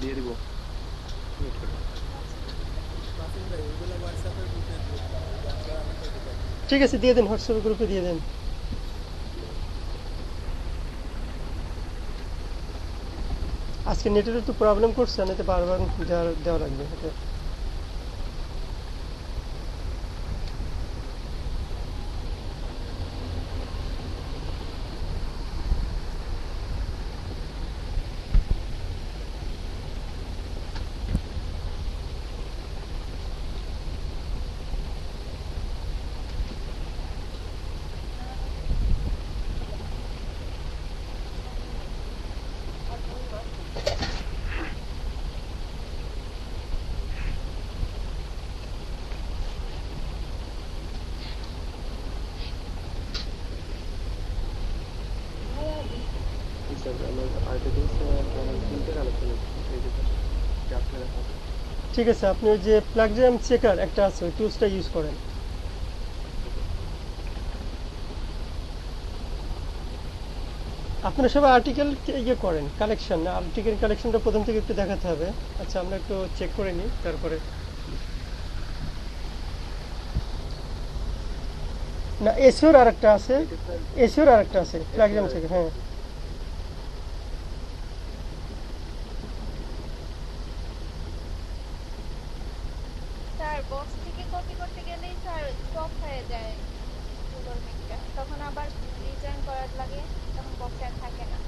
দিয়ে দিব। ঠিক আছে, দিয়ে দেন, হোয়াটসঅ্যাপ গ্রুপে দিয়ে দেন। আজকে নেটের একটু প্রবলেম করছে, না তো বারবার দেওয়া লাগবে এটা। আমার আর্টিকেলস তিনটে কালেকশন আছে, এই যে চারটে দেখা। ঠিক আছে, আপনি ওই যে প্লাগজাম চেকার একটা আছে, ওই টুলসটা ইউজ করেন। আপনারা সবাই আর্টিকেল ইয়ে করেন কালেকশন, আর্টিকেল কালেকশনটা প্রথম থেকে একটু দেখাতে হবে। আচ্ছা, আমরা একটু চেক করে নিই তারপরে। না, এসিওর আর একটা আছে, এটা স্যার এসিওর আর একটা আছে প্লাগজাম চেকার, হ্যাঁ। স্যার বক্স থেকে কপি করতে গেলেই স্যার স্টপ হয়ে যায় গুগল মিটটা, তখন আবার রিজয়েন করার লাগে, তখন বক্সে আর থাকে না।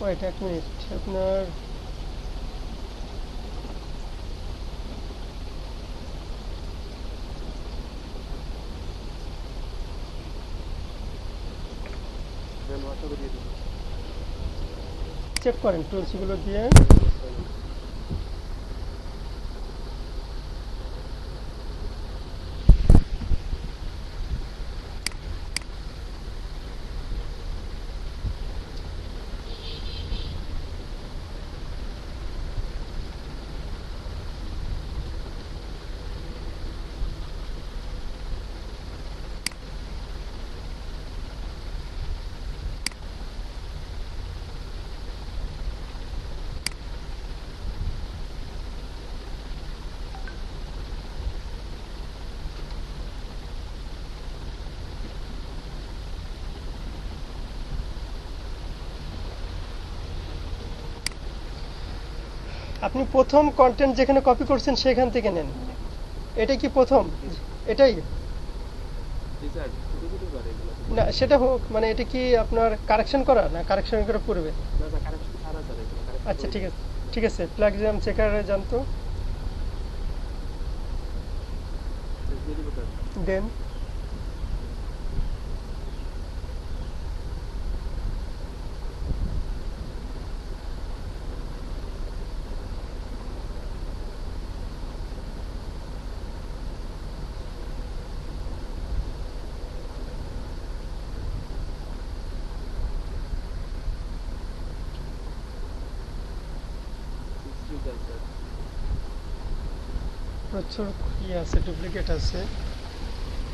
ওয়েট এক মিনিট, আপনার হোয়াটসঅ্যাপে দিয়ে দিব। চেক করেন টুলসগুলো দিয়ে। আপনি প্রথম কন্টেন্ট যেখানে কপি করছেন সেখান থেকে নেন। এটা কি প্রথম? এটাই? জি স্যার, শুধু শুধু করে এগুলো তো না বললাম। সেটা হোক, মানে এটা কি আপনার কারেকশন করা, না কারেকশন করা পূর্বে? না স্যার, কারেকশন ছাড়া স্যার, এগুলো কারেকশন আচ্ছা করে ঠিক দিই। আছে, ঠিক আছে, প্লাগজাম চেকারে যান তো, দিয়ে দিব স্যার। দেন। Result sir. প্রচুর ইয়ে আছে, ডুপ্লিকেট আছে।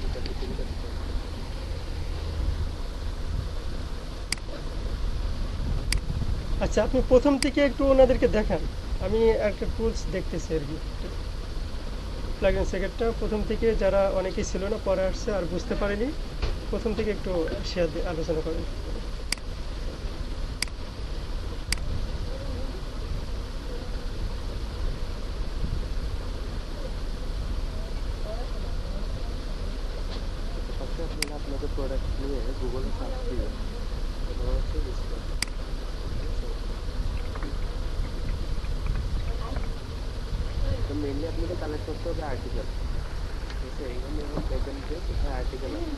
এটা ডুপ্লিকেট আছে স্যার। আচ্ছা, আপনি প্রথম থেকে একটু ওনাদেরকে দেখান। আমি একটা টুলস দেখতেছি আর কি। প্লাগইন সেকেন্ডটা প্রথম থেকে যারা অনেকেই ছিল না, পরে আসছে আর বুঝতে পারেনি, প্রথম থেকে একটু শেয়ার আলোচনা করেন। আচ্ছা, ফার্স্টে আপনারা আপনাদের প্রোডাক্ট নিয়ে গুগলে সার্চ দিবেন। তারপর হচ্ছে ডিসপ্লে। তো মেইনলি আপনাদের কালেক্ট করতে হবে আর্টিকেল। ঠিক আছে, এখানে এখন দেখবেন যে কোথায় আর্টিকেল আছে।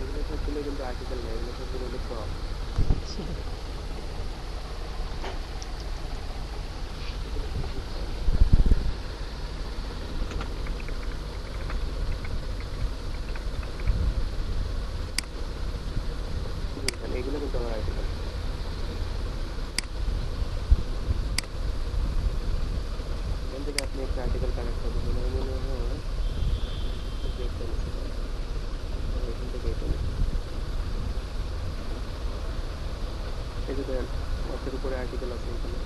এগুলো সবগুলো কিন্তু আর্টিকেল নেই, এগুলো সবগুলো হলো ফ্রড। এগুলো কিন্তু আমার আর্টিকেল। আর্টিকেল কানেক্ট করবো মনে হয় গেটটা নিতে পারে এখান থেকে এটা নিতে এই যে দেখেন অর্থের উপরে আর্টিকেল আছে এখানে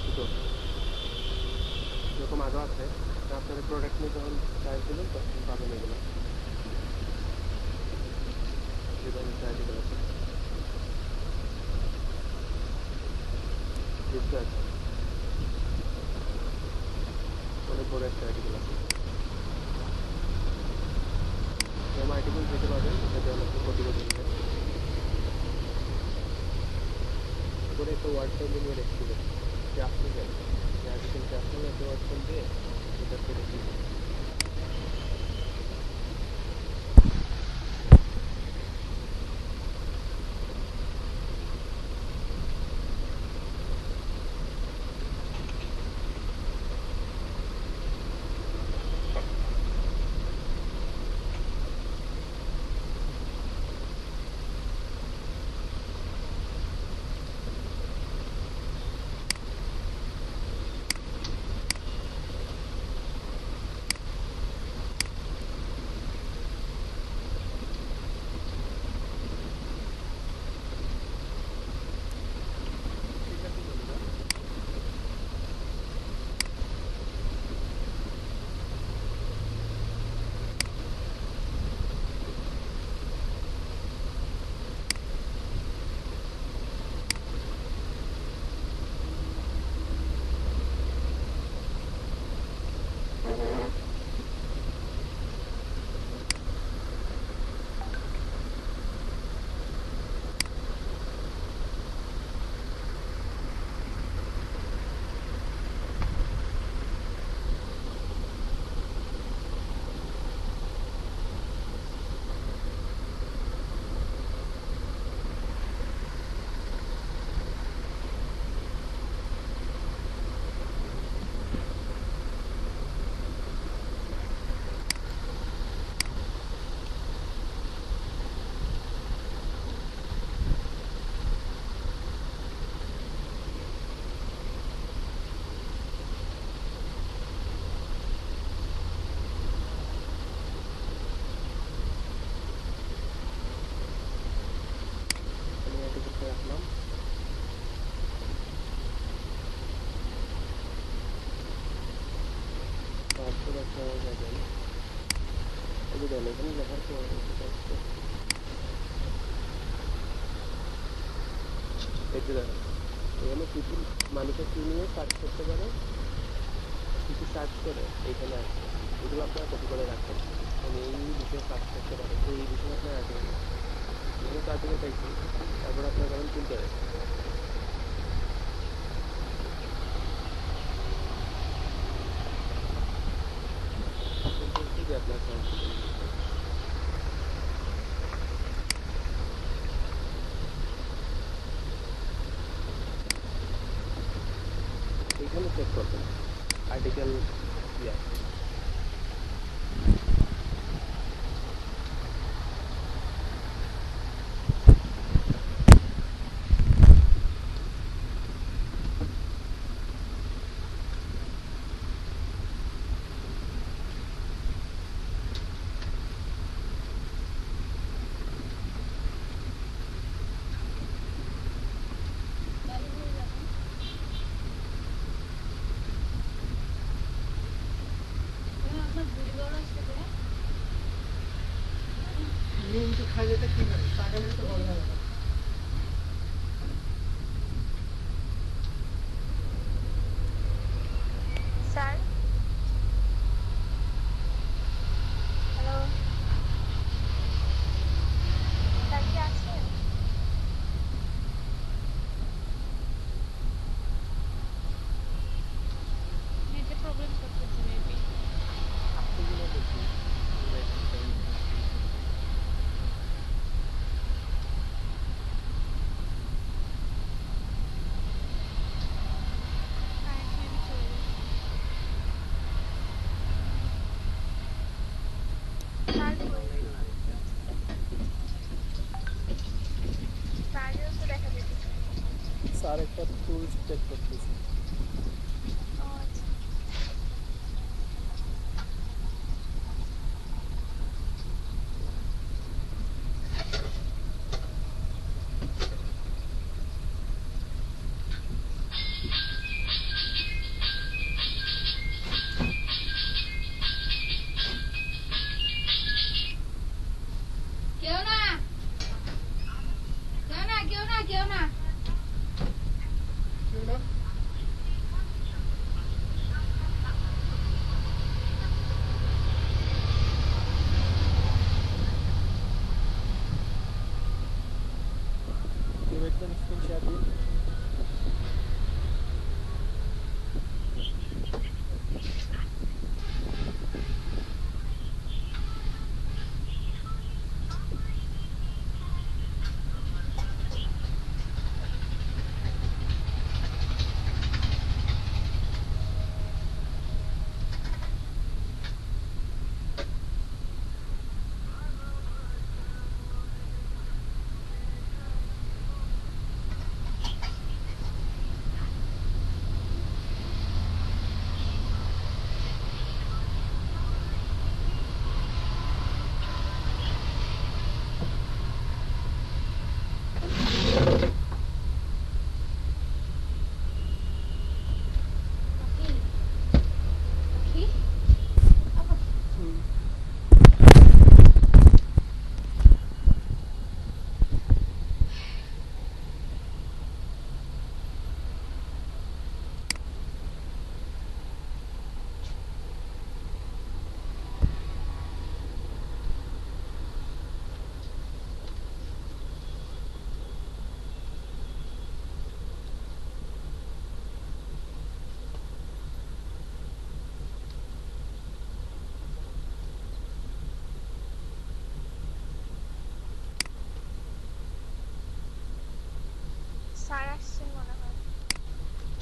দুটো এরকম আরও আছে আপনাদের প্রোডাক্ট নিয়ে যখন চার্জ দেবেন তখন পাবেন এগুলো যেটা নিচে আর্টিকেল আছে বুঝতে আছে অনেক বড় একটা আর্টিকেল আছে এরকম আর্টিকেল যেতে পাবেন এটাতে অনেক ক্ষতি করে দিবেন করে একটা ওয়ার্ড ফাইল নিয়ে রেখে দেবেন যে আপনি যান যে আর্টিকেলটা আপনি একটা ওয়ার্ড ফাইল দিয়ে এটাতে রেখে দেবেন আমি আর্টিকেলটা রাখলাম তারপর আপনারা যাবেন এই যে দেন এখানে লেখার পর এই যে দেখেন এখানে কিছু মানুষের কি নিয়ে সার্চ করতে পারে কিছু সার্চ করে এইখানে আসবে এগুলো আপনারা কপি করে রাখবেন আমি এই বিষয়ে সার্চ করতে পারেন তো এই বিষয়ে আপনার আর্টিকেল এখানে তো আর্টিকেল পাইছি তারপর আপনার করেন ফিল্টারে যে আপনার সার্চ এইখানে চেক করবেন আর্টিকেল ইয়া স্যার হ্যালো স্যার কি আছেন নেটে প্রবলেম করতেছে মেবি এগুলো দেখি কারেন্ট মেবি চলে গেছে স্যার স্যারেরও তো দেখা যেতেছে স্যার একটা টুলস চেক করতেছি ও আচ্ছা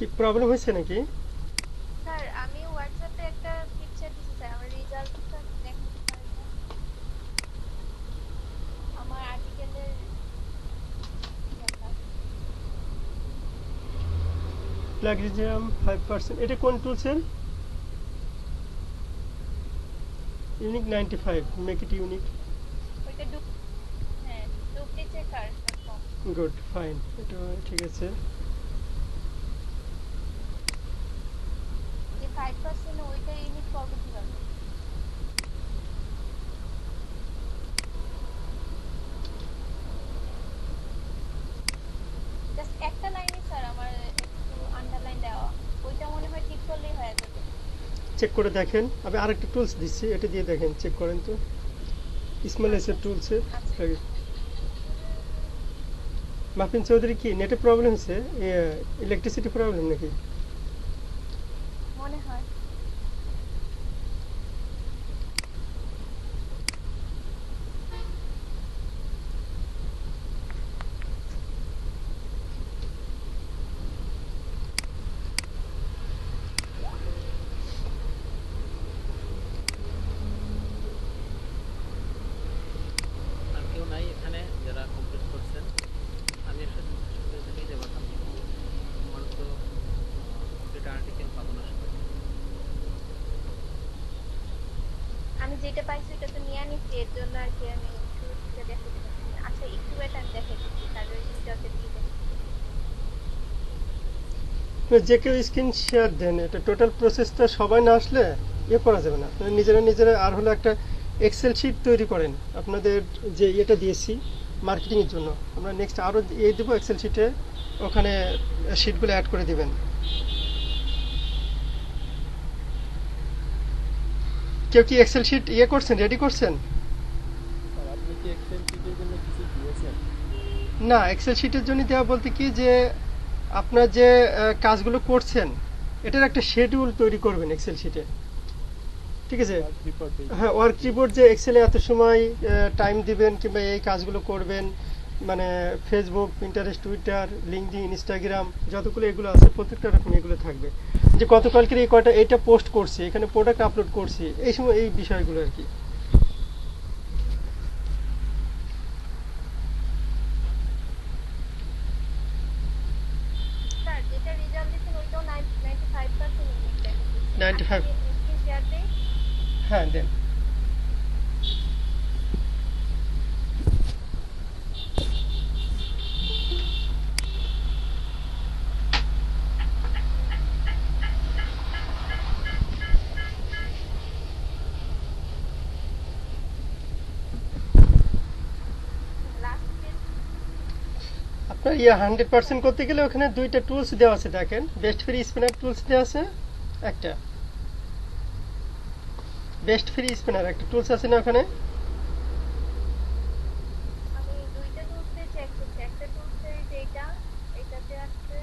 কি প্রবলেম হয়েছে নাকি? স্যার আমি হোয়াটসঅ্যাপে একটা পিকচার দিছি স্যার, আমার রেজাল্টটা দেখেন তো স্যার এটা। আমার আর্টিকেলের ইয়াটা। প্লাগরিজম 5%, এটা কোন টুলসের? Unique 95, make it unique. ওইটা হ্যাঁ, duplicatchecker.com। গুড, ফাইন, এটা ঠিক আছে। যে 5% ওইটা ইউনিট করবো কিভাবে? জাস্ট একটা লাইনে স্যার আমার একটু আন্ডারলাইন দেওয়া, ওইটা মনে হয় ঠিক করলেই হয়ে যাবে। চেক করে দেখেন, আমি আরেকটা টুলস দিচ্ছি, এটা দিয়ে দেখেন, চেক করেন তো। ইসমাইল এসের টুলসের। আচ্ছা মাহফিন চৌধুরী, কি নেটে প্রবলেম হচ্ছে, ইলেকট্রিসিটি প্রবলেম নাকি? মনে হয়। আর কেউ নাই এখানে যারা কমপ্লিট করছেন? আমি একটা সুযোগ নিতে পারতাম, আমার তো কমপ্লিট আর্টিকেল পাবো না সবাই। আমি যেটা পাইছি ওটা তো নিয়ে নিচ্ছি, এর জন্য আর কি আমি শুরু থেকে দেখে দিচ্ছি। আচ্ছা একটু ওয়েট, আমি দেখে দিচ্ছি স্যার, ওই রেজাল্টে দিয়ে দেখে। যে কেউ স্ক্রিন শেয়ার দেন, এটা টোটাল প্রসেসটা সবাই না আসলে করা যাবে না। আপনারা নিজেরা নিজেরা আর হলো একটা এক্সেল শিট তৈরি করেন, আপনাদের যে এটা দিয়েছি মার্কেটিংয়ের জন্য, আমরা নেক্সট আরও দেবো এক্সেল শিটে, ওখানে শিটগুলো অ্যাড করে দিবেন। কেউ কি এক্সেল শিট করছেন, রেডি করছেন? আপনি কি এক্সেল শিটের জন্য কিছু দিয়েছেন? না, এক্সেল শিটের জন্য দেওয়া বলতে কি, যে আপনার যে কাজগুলো করছেন এটার একটা শিডিউল তৈরি করবেন এক্সেল শিটে, ঠিক আছে? হ্যাঁ, ওয়ার্ক রিপোর্ট, যে এক্সেলে এত সময় টাইম দিবেন কিংবা এই কাজগুলো করবেন, মানে Facebook, Pinterest, Twitter, LinkedIn, Instagram, যতগুলো এগুলো আছে প্রত্যেকটা রকম এগুলো থাকবে, যে গতকালকের এই কয়টা এইটা পোস্ট করছি, এখানে প্রোডাক্ট আপলোড করছি, এই সময় এই বিষয়গুলো আর কি। স্যার যেটা রেজাল্ট দিচ্ছেন ওইটাও 95% ইউনিট দেখাচ্ছে। 95? আমি স্ক্রিন শেয়ার দেই। হ্যাঁ, দেন। Last page. আপনার 100% করতে গেলে ওখানে দুইটা টুলস দেওয়া আছে, দেখেন, বেস্ট ফ্রি স্পিনার টুলস দেওয়া আছে একটা, বেস্ট ফ্রি স্পিনার একটা টুলস আছে না ওখানে? আমি দুইটা টুলসে চেক করছি, একটা টুলসে যেটা এটাতে আসছে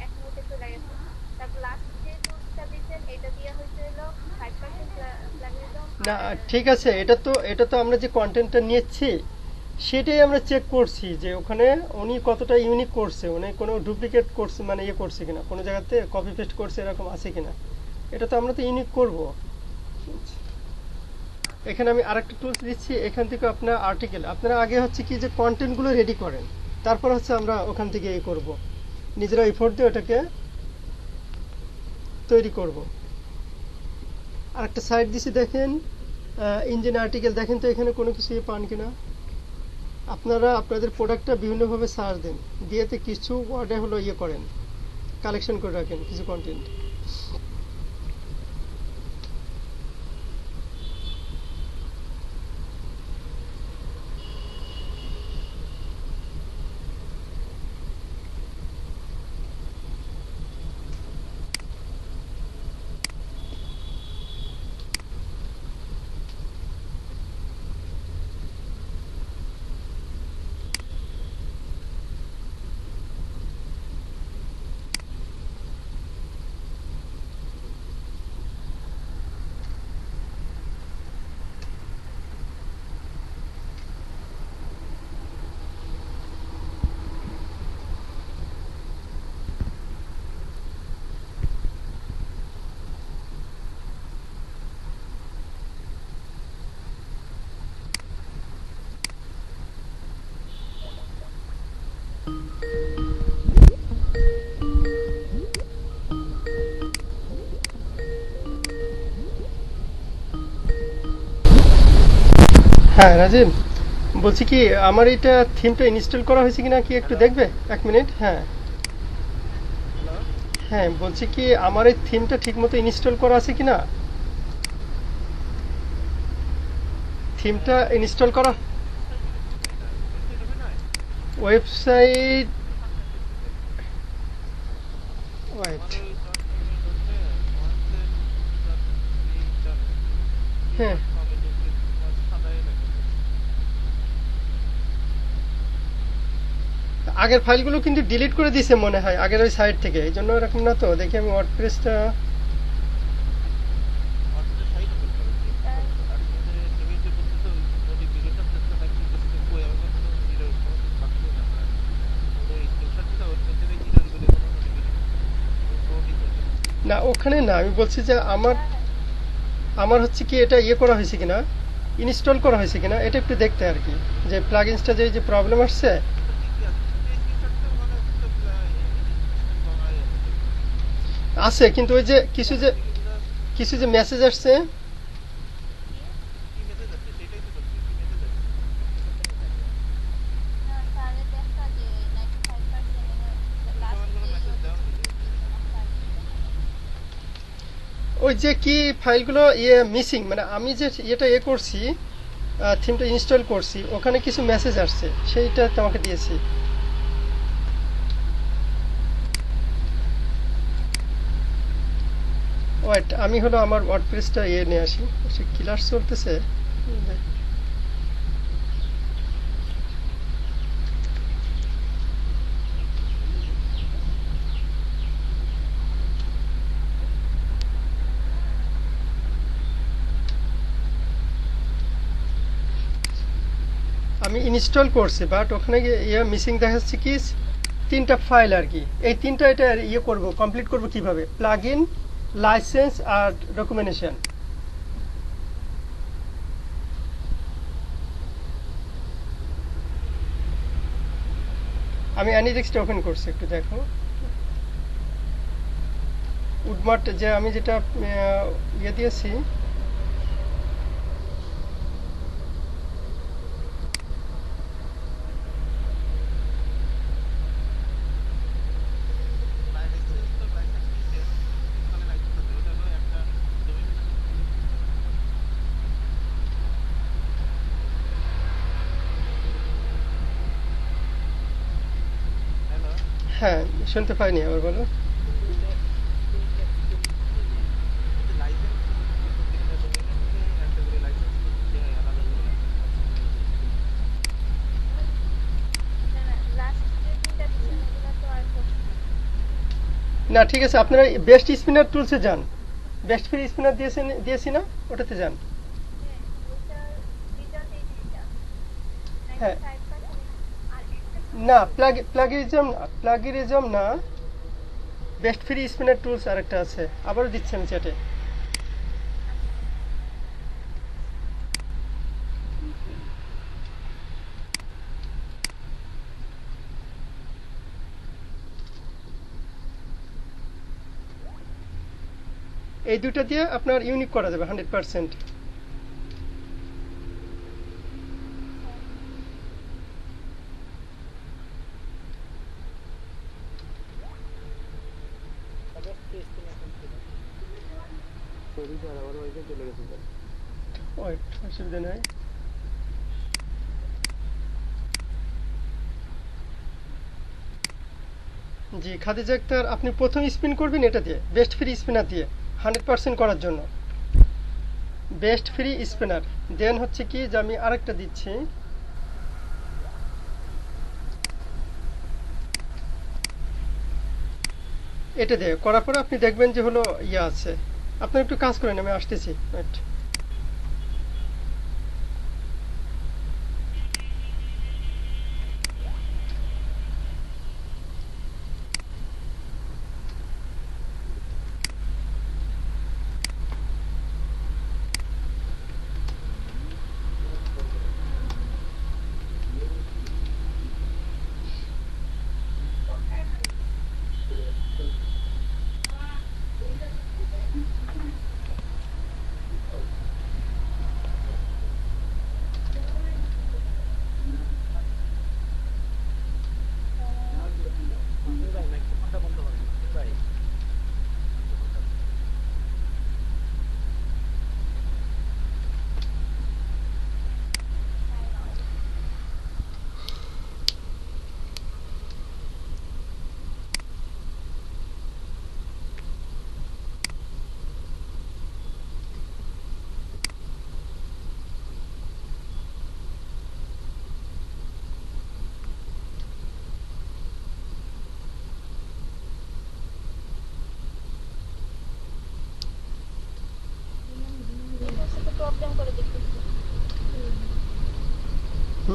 এখন ওটা চলে গেছে। তারপর লাস্ট যে টুলসটা দিয়েছেন এটা দিয়ে হয়েছে হলো 5% প্লাগরিজম। না, ঠিক আছে, এটা তো আমরা যে কন্টেন্টটা নিচ্ছি সেটাই আমরা চেক করছি, যে ওখানে উনি কতটা ইউনিক করছে, উনি কোনো ডুপ্লিকেট করছে, মানে করছে কিনা, কোনো জায়গাতে কপি পেস্ট করছে এরকম আছে কিনা, এটা তো আমরা তো ইউনিক করব। এখানে আমি আরেকটা টুলস দিচ্ছি, এখান থেকে আপনার আর্টিকেল, আপনারা আগে হচ্ছে কি যে কন্টেন্টগুলো রেডি করেন, তারপর হচ্ছে আমরা ওখান থেকে করব, নিজেরা এফোর্ট দিয়ে ওটাকে তৈরি করব। আরেকটা সাইট দিছি, দেখেন, ইঞ্জিন আর্টিকেল, দেখেন তো এখানে কোনো কিছু পান কিনা। আপনারা আপনাদের প্রোডাক্টটা বিভিন্নভাবে সার্চ দেন, দিয়েতে কিছু ওয়ার্ডে হলো করেন, কালেকশন করে রাখেন কিছু কন্টেন্ট। হ্যাঁ রাজীব, বলছি কি আমার এটা থিমটা ইনস্টল করা হয়েছে কিনা কি একটু Hello? দেখবে? 1 মিনিট। হ্যাঁ হ্যালো, হ্যাঁ, বলছি কি আমার এই থিমটা ঠিকমতো ইনস্টল করা আছে কিনা, থিমটা ইনস্টল করা। ওয়েবসাইট এটা ওয়েবসাইট ওপেন হয়? ওয়েবসাইট, আমার ওয়েট, ওই ডট নেমে ঢুকলে ওয়ানসেট ডট ডট বি হ্যাঁ ডট কমে ঢুকলে তোমার সাদায় লেখা আগের ফাইলগুলো কিন্তু ডিলিট করে দিয়েছে মনে হয় আগের ওই সাইট থেকে, এই জন্য এরকম না তো। দেখি আমি ওয়ার্ডপ্রেসটা, ওয়ার্ডপ্রেস সাইট ওপেন করো, থিম ওপেন করো, আর তুমি যে তুমি যে বলতেছো নোটিফিকেশন সেকশন অ্যাক্টিভ করতেছো, কই আমি কোনো এরর কোনো কিছু পাচ্ছি না। আমার ওই স্ক্রিনশট দিছো, ওর ভেতরে এরর বলে কোনো নোটিফিকেশন নোটই চলছে না। না ওখানে না, আমি বলছি যে আমার আমার হচ্ছে কি এটা ইয়ে করা হয়েছে কিনা, ইনস্টল করা হয়েছে কিনা এটা একটু দেখতে আর কি, যে প্লাগইনসটা যে প্রবলেম আসছে। তো ঠিকই আছে, তুমি স্ক্রিনশট তো মানে হচ্ছে ইনস্টল করাই আছে দেখলাম। আছে কিন্তু ওই যে কিছু যে নোটিফিকেশন কিছু যে মেসেজ আসছে। কি মেসেজ আসছে সেটাই তো বলছি, কি মেসেজ আসছে? না স্যারে দেখা যে 95% তুমি তো লাস্ট আমার কোনো মেসেজ দাওনি তো। ওই যে কি ফাইলগুলো ইয়ে মিসিং, মানে আমি যে এটা ইয়ে করছি, থিমটা ইনস্টল করছি, ওখানে কিছু মেসেজ আসছে, সেইটা তোমাকে দিয়েছি। ওয়েট, আমি হলো আমার ওয়ার্ডপ্রেসটা ইয়ে নিয়ে আসি, ক্লাস চলতেছে। আমি ইনস্টল করছি বাট ওখানে গিয়ে ইয়ে মিসিং দেখাচ্ছে কি 3টা ফাইল আর কি। এই 3টা এটা ইয়ে করব, কমপ্লিট করব কিভাবে? প্লাগ ইন, লাইসেন্স আর ডকুমেন্টেশন। আমি অ্যানিরিক্সটা ওপেন করছি, একটু দেখো। উডমার্ট যে আমি যেটা ইয়ে দিয়েছি, লাইসেন্স তো লাইসেন্স নিছে, ওখানে লাইসেন্স আছে, ওটা হলো একটা ডোমেইন নাম। হ্যালো, হ্যাঁ শুনতে পাইনি, আবার বলো। তিনটা তিনটা স্কিল এই যে লাইসেন্স প্রত্যেকটা ডোমেইনের মধ্যে একটা করে লাইসেন্স দিতে হয় আলাদা করে। না না লাস্ট যে তিনটা দিছেন ওগুলা তো আর করছি না। না ঠিক আছে, আপনারা বেস্ট স্পিনার টুলসে যান, বেস্ট ফ্রি স্পিনার দিয়েছি না, ওটাতে যান। হ্যাঁ ওইটার রেজাল্ট এই তিনটা হ্যাঁ 95% আর একটা না, প্লাগিরিজম না, বেস্ট ফ্রি স্পিনার টুলস আরেকটা আছে, আবারও দিচ্ছি আমি চ্যাটে। এই দুটো দিয়ে আপনার ইউনিক করা যাবে 100%। আগে টেস্টিং এখন ছিল সরি স্যার, আমার ওইটা চলে গেছে স্যার। ওয়েট, অসুবিধা নেই। জি খাদিজা আক্তার, আপনি প্রথম স্পিন করবেন এটা দিয়ে, বেস্ট ফ্রি স্পিনার দিয়ে 100% করার জন্য। বেস্ট ফ্রি স্পিনার, দেন হচ্ছে কি যে আমি আরেকটা দিচ্ছি, এটা দিয়ে করার পরে আপনি দেখবেন যে হলো ইয়ে আছে। আপনার একটু কাজ করেন, আমি আসতেছি। Wait.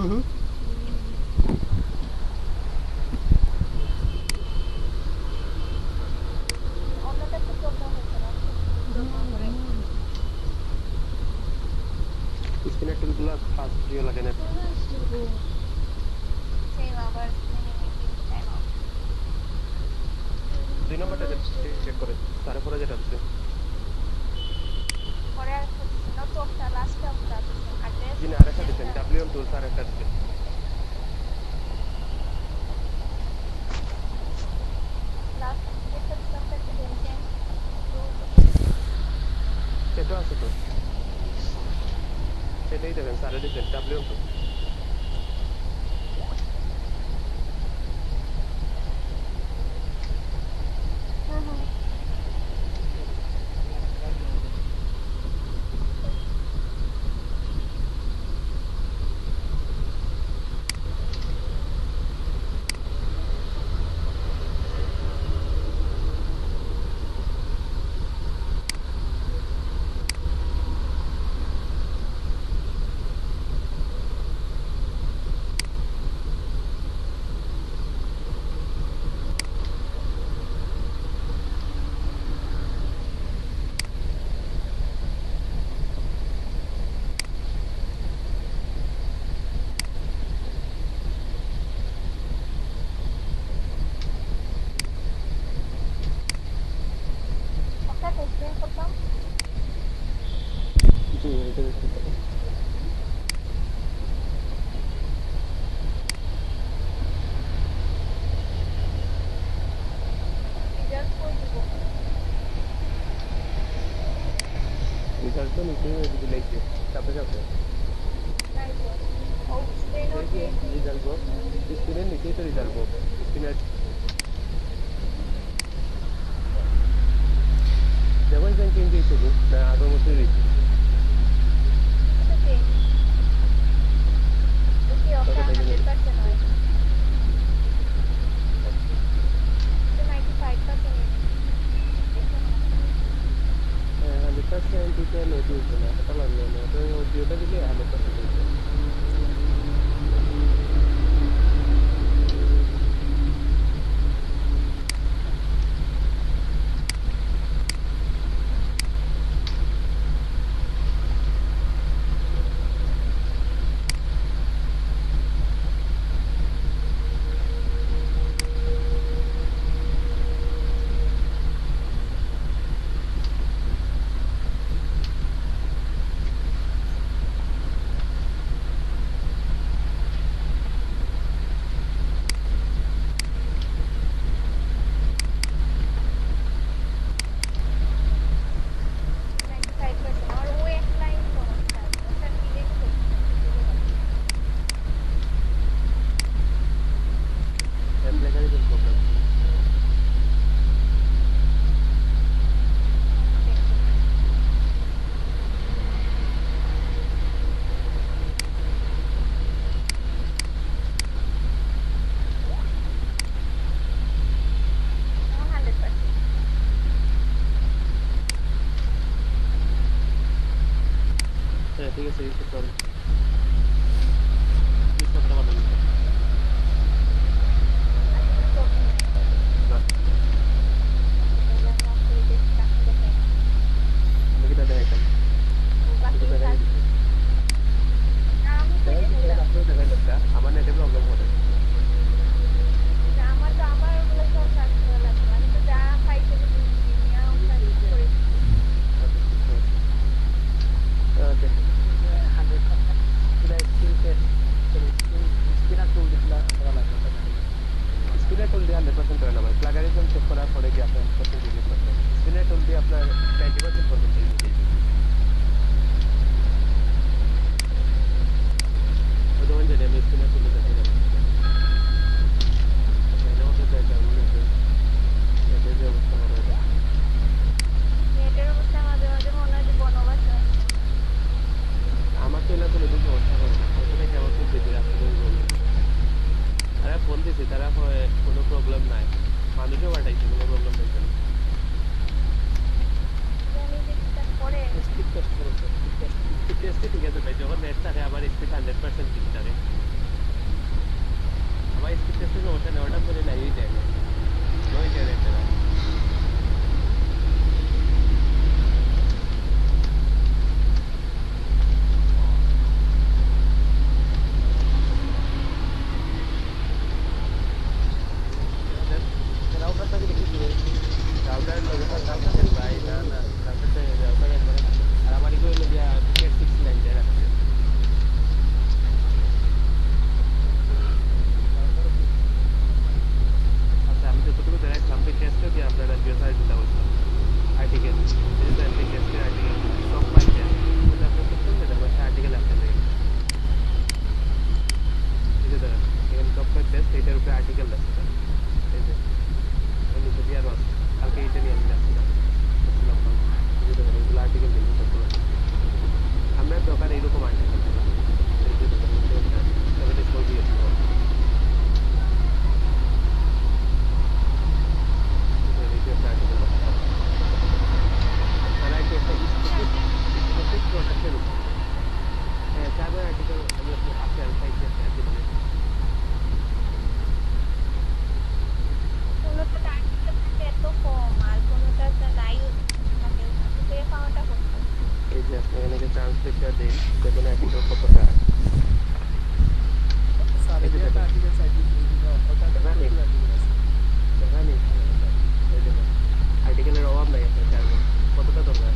হুম। অন্যটা তো প্রবলেম হচ্ছে না স্পিনার টুলগুলো ফাস্ট ভিউ লাগে না। সেম আবার টাইম আউট 2 নম্বরটা চেক করে তারপরে যেটা আছে পরে আর একটা দিচ্ছে না তো একটা লাস্টে একটা দিচ্ছে আগে জি না আরেকটা দিচ্ছেন ডাব্লিউএম টুলস আরেকটা দিচ্ছেন লাস্ট যেটা দিচ্ছে একটা দিচ্ছেন সেটা আছে তো সেটাই দেবেন স্যারে দিচ্ছেন ডাব্লিউএম টুল হুম হুম একটা টেস্টিং করতাম জি এটা দেখতে পাবেন রিজাল্ট করে দিব রেজাল্ট তো নিচে দিকে লাগছে চাপে চাপে নাই তো ও স্ক্রিনও দিয়েছি রেজাল্ট বক্স স্ক্রিনের নিচেই তো রেজাল্ট বক্স স্ক্রিনের যেমন যেন চেঞ্জ হয়েছে না আগের মতোই রয়েছে এটা কি ওকে ওটা 100% হয় এটা 95% হ্যাঁ 100% দিতে নদী হচ্ছে না এটা লাগবে না তো জিওটা দিলে 100% হচ্ছে और वो एक लाइन समझता है ওটা ডিলিট করতে অ্যাপ্লিকেশন প্রবলেম আমার 100% হ্যাঁ ঠিক আছে রিসেট করুন কি করতে পারবেন আজকে প্রবলেম নেই না তাহলে আমি আপনাকে দেখি কাছে দেখাই আমি কি তাদের একটা বাকি কাজ না আমি তো এটা দিলাম আমার নেটে প্রবলেম হবে আমার তো আমার ওগুলো সব কাজ করা লাগবে আমি তো যা পাই সেটা নিয়ে কাজ করে ওকে 100% স্পিনার টুল দিলে করা লাগবে স্পিনার টুল দিয়ে 100% করে না ভাই প্লাগারিজম চেক করার পরে কি আপনার 100% ডিলিট করতে হবে স্পিনার টুল দিয়ে আপনার 90% পর্যন্ত ইউজ দিবে ওই ধরুন যে আমি স্পিনার টুল দেখে যাবো এর মধ্যে যাই যাবো এটাই যে অবস্থা হবে এটা নেটের অবস্থা মাঝে মাঝে মনে হয় যে বনবাস হয় আমার তো এলাকা এরকম সমস্যা হবে না হয়তো দেখে আমার খুব বেশি রাস্তা করে বলবে আরে ফোন দিছি তারা হয় কোনো প্রবলেম নাই মানুষও পাঠাইছে কোনো প্রবলেম হয়েছে না জানি যে ঠিকঠাক করে স্পিড টেস্ট করো স্পিড টেস্ট ঠিক আছে ভাই যখন নেট থাকে আবার স্পিড 100% ঠিক থাকে টেস্টে সমস্যা নেই, ওটা করে নাই, ওই জায়গায় ওই জায়গায় একটা গাছ। রাউটারটা কি দেখি দূরে, রাউটারের লগে তো রাউটার দেন ভাই, না না রাউটার একবারে কাছে। আর আমার ইগো হলো গিয়া টিকেট 69 দিয়ে রাখছে। আচ্ছা আমি যতটুকু দেখাইছিলাম তো টেস্টে দিয়ে আপনারা জিওসাইট দিতে বলছিলাম আর্টিকেল, যেহেতু এমনি টেস্টের আর্টিকেল সব পাইছে, কিন্তু আপনার করতেন যেটা হচ্ছে আর্টিকেল আসতে লাগে, এই যে দেখেন এখানে সফটওয়্যার টেস্ট, এইটার উপরে আর্টিকেল আসছে, এই যে এর নিচে দিয়ে আরও আছে, কালকে এইটা নিয়ে আমি যাচ্ছিলাম করছিলাম না, এই যে দেখেন এইগুলো আর্টিকেল দেখি সবগুলো, আমরা দরকার এইরকম আর্টিকেল, এই যে দেখেন নিচে একটা 74 দিয়েছিল, এই যে একটা আর্টিকেল আছে, তারা একটা স্পেসিফিক প্রোডাক্টের উপর, হ্যাঁ চারবার আর্টিকেল আমি আছে, আমি পাইছি একটা জীবনে। কোনোটাতে আর্টিকেল থাকে এত কম আর কোনোটাতে নাইও থাকে, খুঁজে পাওয়াটা কঠিন। এই যে আপনি এখানে ট্রান্সলেটটা দিন, যেকোনো আর্টিকেল কতটা, এই যে দেখেন দেখেন এই দেখেন আর্টিকেলের অভাব নাই আপনার চারবার, কতটা দরকার,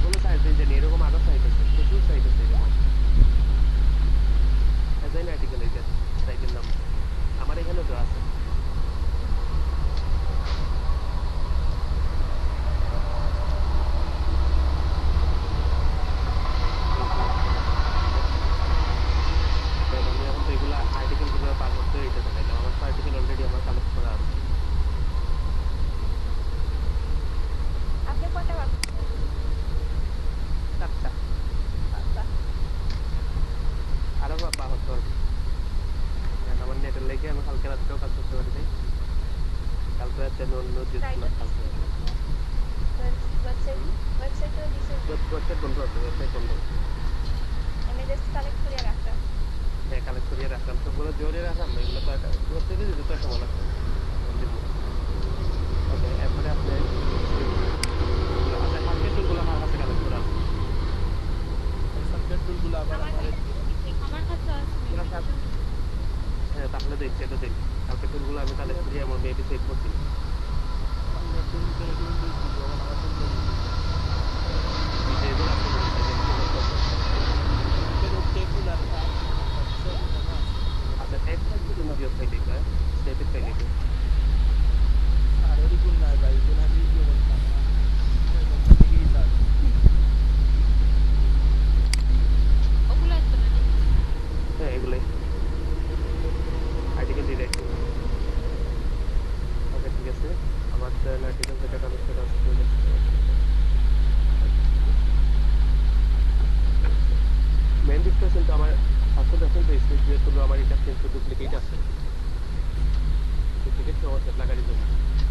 কোনো সাইট জানি এরকম আরো সাইট আছে, প্রচুর সাইট আছে এরকম অ্যাজাইন আর্টিকেল, এইটা সাইটের নাম আমার এখানে তো আছে। আমি এখন তো এগুলা আর্টিকেল গুলো পার করতে এইটা দেখাইলাম, আমার তো আর্টিকেল অলরেডি আমার কালেক্ট করা আছে। আপনি কয়টা পাচ্ছেন? আচ্ছা আরো বা হতে পারবে, কারণ আমার নেটের লেগে আমি কালকে রাত্রেও কাজ করতে পারি নাই, কালকে রাত্রে আমি অন্য যেগুলো কাজ করি, ওয়েবসাইটে দিছে, ওয়েবসাইট বন্ধ আছে, ওয়েবসাইট বন্ধ, আমি জাস্ট কালেক্ট করে রাখলাম। হ্যাঁ কালেক্ট করিয়ে রাখলাম, সবগুলো জোরে রাখলাম না, এগুলো তো একটা ওয়েবসাইটে দিতে তো সময় লাগবে। ওকে এরপরে আপনি আচ্ছা সাবজেক্ট টুলগুলো আমার কাছে কালেক্ট করা আছে, আমার কাছে এগুলো সব- হ্যাঁ তাহলে দেখছি, এটা দেখি কালকে টুলগুলো আমি কালেক্ট করি, আমার মেবি সেভ করছি, যেগুলো আপনি বলছেন আচ্ছা টেক্সট যদি ভিডিও ফাইলে হয় স্টেপিক ফাইলে হ্যাঁ এগুলোই আর্টিকেল ডিরেক্ট, ওকে ঠিক আছে, আমার আর্টিকেল যেটা কালেক্ট করা আছে মেন দিকটা কিন্তু আমার 700% হয়েছে, যেহেতু আমার এটা কিন্তু ডুপ্লিকেট আছে, ডুপ্লিকেট সমস্যা প্লাগারিজম,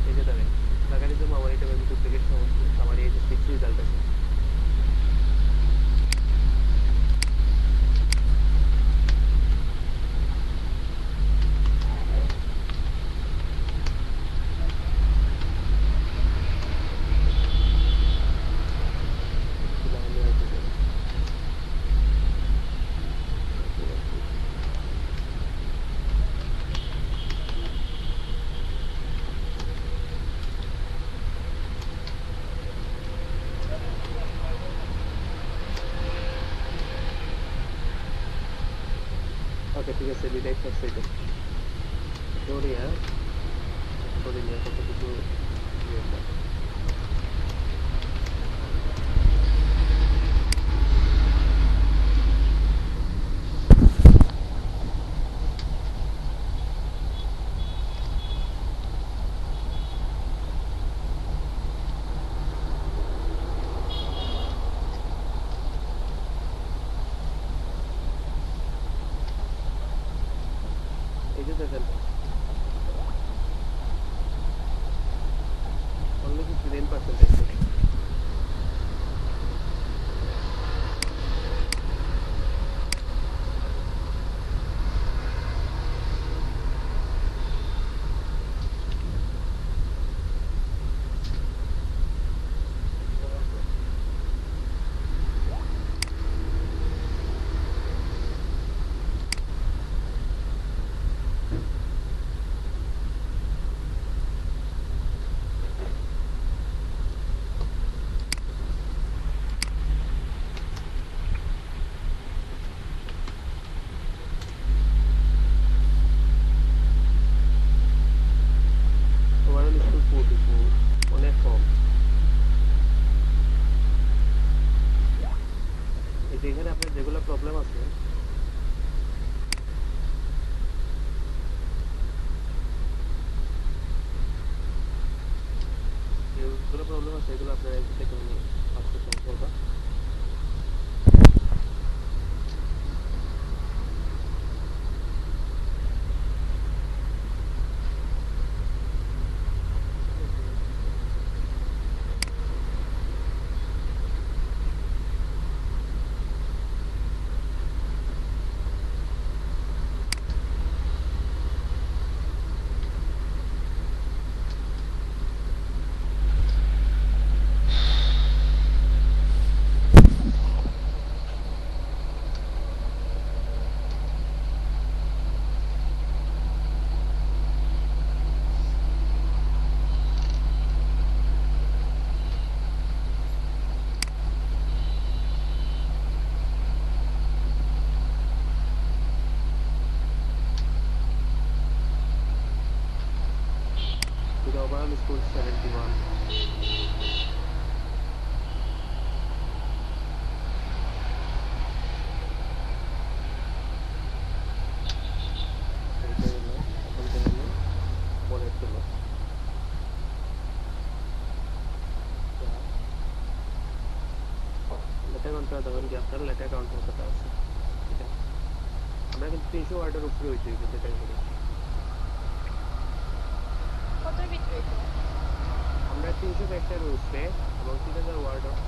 এই যে দেখেন প্লাগারিজম আমার এটা ডুপ্লিকেট সমস্যা, আমার এই যে 6 রেজাল্ট আছে, ওকে ঠিক আছে ডিরেক্ট করছে এটা জোরিয়া করে নিয়ে কতটুকু ইয়ে হয়। এই যে দেখেন only 59% আছে, উপটুকু অনেক কম। এই যে এখানে আপনার যেগুলো প্রবলেম আছে যেগুলো প্রবলেম আছে এগুলো আপনার দেখে আমি আজকে সলভ করবা। The overall score is 71. Letter account কত আছে এটা আমরা কিন্তু 300 ওয়ার্ডের উপরে হইছে কিন্তু এটা কত ভিতরে আমরা 300 ক্যারেক্টারের উপরে এবং 3000 ওয়ার্ড অফ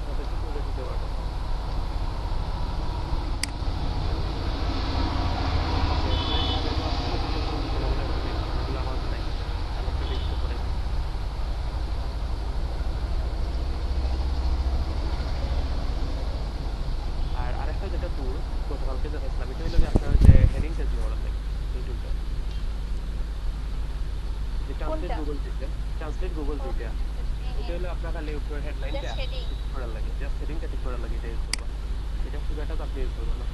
সাথে সাথে ওয়ার্ড আর আরেকটা যেটা টুল গতকালকে দেখাইছিলাম এটা হলো আপনার যে হেডিং টেস্ট করা থাকে এই টুলটা যে ট্রান্সলেট গুগল যেটা এটা হলো আপনার খালি উপরের হেডলাইনটা করা লাগে জাস্ট হেডিংটা ঠিক করা লাগে এটা ইউজ করবা এটা পুরোটা তো আপনি ইউজ করবেন না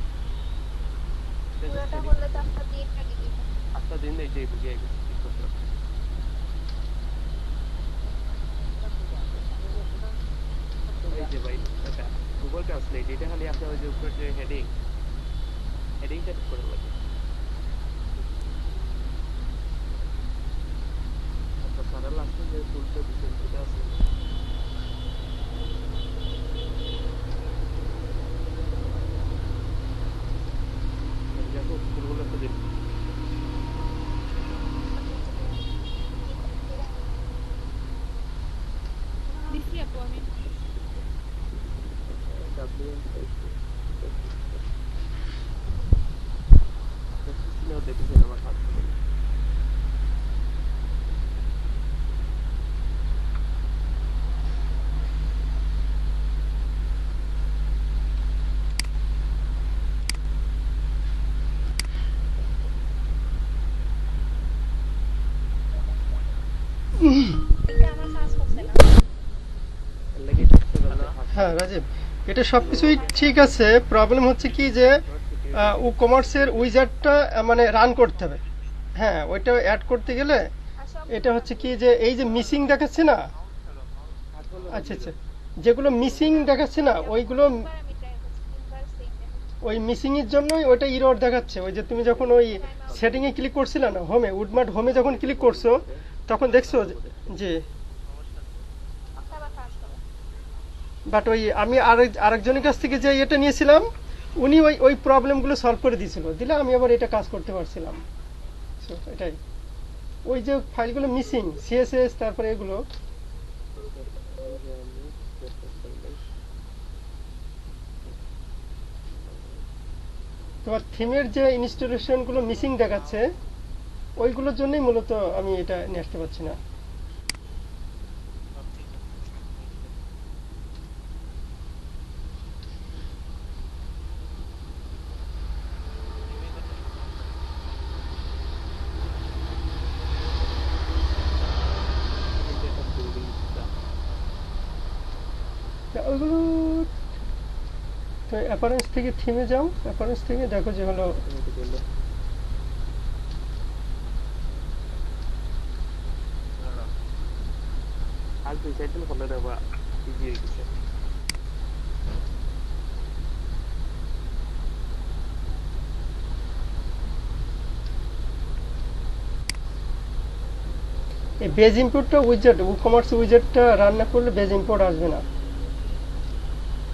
পুরোটা বললে তো আপনার দিন লাগে দিবেন আজকে দিন এই যে বুঝিয়ে গেছি ঠিক করতে এই যে ভাই এটা গুগল ট্রান্সলেট এটা খালি আপনার ওই যে উপরে যে হেডিংটা ঠিক করা লাগে আচ্ছা সারা লাস্টে যে টুলটা দিচ্ছেন সেটা আছে দেখো টুলগুলো তো দেখি দিছি আপু আমি দেখেছেন আমার হাত এটা আমার কাজ করছে না লাগে দেখতে ভালো হ্যাঁ রাজীব, এটা সব কিছুই ঠিক আছে। প্রবলেম হচ্ছে কি যে ও কমার্সের উইজার্ডটা মানে রান করতে হবে। হ্যাঁ, ওইটা অ্যাড করতে গেলে এটা হচ্ছে কি যে এই যে মিসিং দেখাচ্ছে না, আচ্ছা আচ্ছা, যেগুলো মিসিং দেখাচ্ছে না ওইগুলো ওই মিসিং এর জন্যই ওইটা ইরর দেখাচ্ছে। ওই যে তুমি যখন ওই সেটিং এ ক্লিক করছিলে না, হোমে, উডমার্ট হোমে যখন ক্লিক করছো তখন দেখছো যে বাট ওই আমি আরেকজনের কাছ থেকে যে এটা নিয়েছিলাম উনি ওই প্রবলেমগুলো সলভ করে দিয়েছিল, দিলে আমি আবার এটা কাজ করতে পারছিলাম। এটাই ওই যে ফাইলগুলো মিসিং সিএসএস তারপরে এগুলো তোমার থিমের যে ইনস্টলেশনগুলো মিসিং দেখাচ্ছে ওইগুলোর জন্যই মূলত আমি এটা নিয়ে আসতে পারছি না। ওইগুলো অ্যাপারেন্স থেকে থিমে যাও, অ্যাপারেন্স থেকে দেখো যে হলো আর 2-4 দিন ফলো দেওয়া ইজি হয়ে গেছে। এই বেজ ইম্পোর্টটা উইজেট কমার্স উইজেটটা রান না করলে বেজ ইম্পোর্ট আসবে না।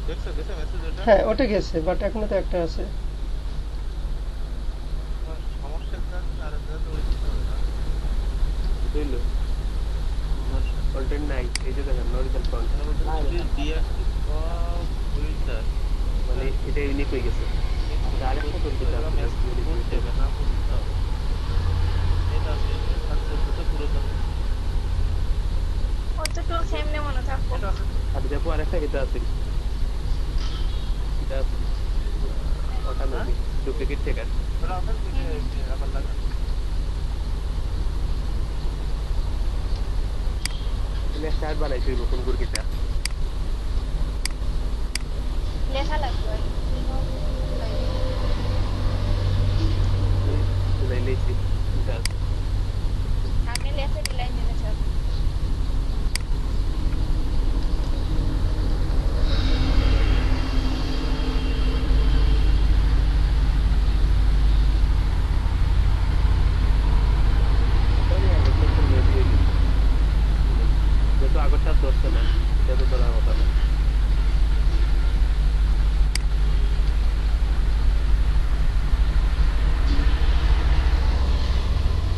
দেখছো গেছে মেসেজ ওটা? হ্যাঁ ওটা গেছে, বাট এখনো তো একটা আছে। তোমার সমস্যা একটা আছে, আর একটা তো ওই দিতে হবে না। বুঝলো কন্টেন্ট নাই, এই যে দেখেন নো রেজাল্ট ফাউন্ড, তাহলে বলতে প্লিজ ডিঅ্যাক্টিভ সব ফিল্টার, মানে এটা ইউনিক হয়ে গেছে। আরেকটা টুল দিতে হবে, ম্যাচ করতে হবে না করতে হবে। এটা আছে সাকসেস হতে পুরো দাম। কত টুল সেমনে মনে থাকবো। এটা আছে আর দেখো আরেকটা এটা আছে, এটা ওটা না ডুপ্লিকেট চেকার। ওটা আছে আবার লাগা। তুমি স্টার্ট বানাইছো কোন গুরকিটা লেখা লাগবে তুলাই লেছি এটা আছে। সামনে লেখা ডিলাইন দিতে চাও। যেহেতু আগরটা ধরছে না, এটা তো ধরার মতো না।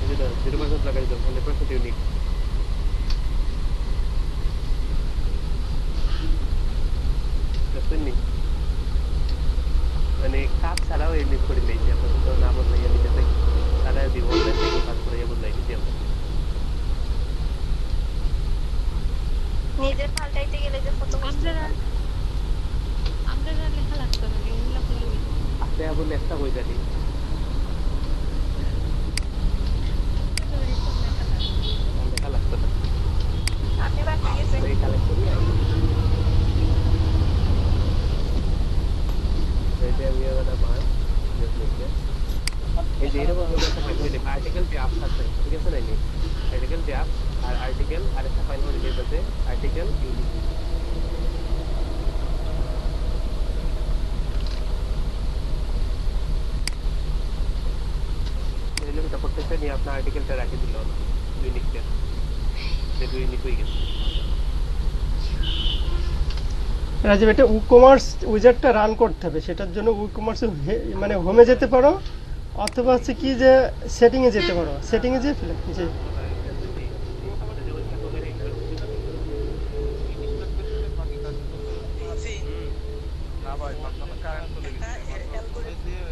যেটা 0% লাগাই দাও, 100% ইউনিক। বুঝছেন নি? মানে কাজ ছাড়াও ইউনিক করে দিয়েছি আমরা, তো না বদলাইয়া নিতে চাই তারা দিব অনলাইন থেকে কাজ করে বদলাই দিচ্ছি আমরা। নিজে পাল্টাইতে গেলে যে কত কষ্ট হয়। আমরা লেখা লাগতো না, এগুলো করে আপনি বললে একটা বই জানি লেখা লাগতো না, আপনি বাকি গেছে এই কালেক্ট করি এইটা আমি একটা মাস লিখে এই যে এরকম একটা আর্টিকেল ট্যাব আছে, ঠিক আছে না? আর্টিকেল ট্যাব আর আর্টিকেল আরেকটা ফাইল করে দিতে আর্টিকেল ইউনিক। এটা প্রত্যেকটা নিয়ে আপনার আর্টিকেলটা রাখে দিল ইউনিকটা, সেটা ইউনিক হয়ে গেছে। রাজীব, এটা কমার্স উইজারটা রান করতে হবে, সেটার জন্য কমার্সে মানে হোমে যেতে পারো, অথবা হচ্ছে কি যে সেটিংয়ে যেতে পারো, সেটিংয়ে যে যে না ভাই পাঁচটা কারেন্ট চলে গেছে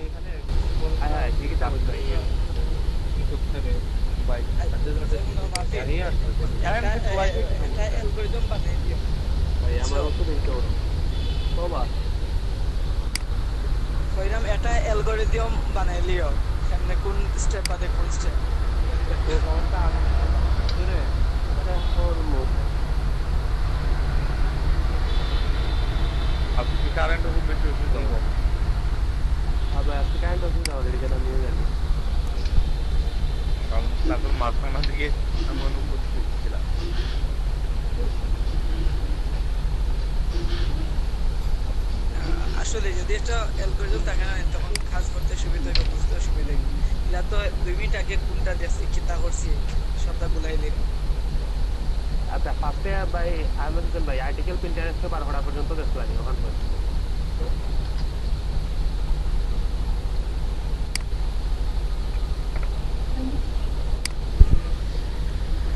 এখানে হ্যাঁ হ্যাঁ ঠিকই তো আমি ভাই থেকে বাইক দাঁড়িয়ে আসছে ভাই আমার মতো দেখতে পারো বাবা কইরাম এটা অ্যালগরিদম বানাইলিও সামনে কোন স্টেপ বাদে কোন স্টেপ তো সমস্যা ধরে আপনি কারেন্ট খুব বেশি অসুবিধা হবে আবার আজকে কারেন্ট অসুবিধা হবে এটা আমিও জানি। কারণ তারপর মাঝখানা থেকে আমি অনুভূতি করছিলাম আসলে যদি একটা অ্যালগরিদম থাকে না তখন কাজ করতে সুবিধা হবে, বুঝতে সুবিধা হবে। ইলা তো 2 মিনিট আগে কোনটা দেখছি কিতা করছি সবটা গুলাইলি আচ্ছা ফার্স্টে ভাই আহমেদুদ্দিন ভাই আর্টিকেল প্রিন্টারেস্টে 12টা পর্যন্ত দেখতে পারি ওখান পর্যন্ত।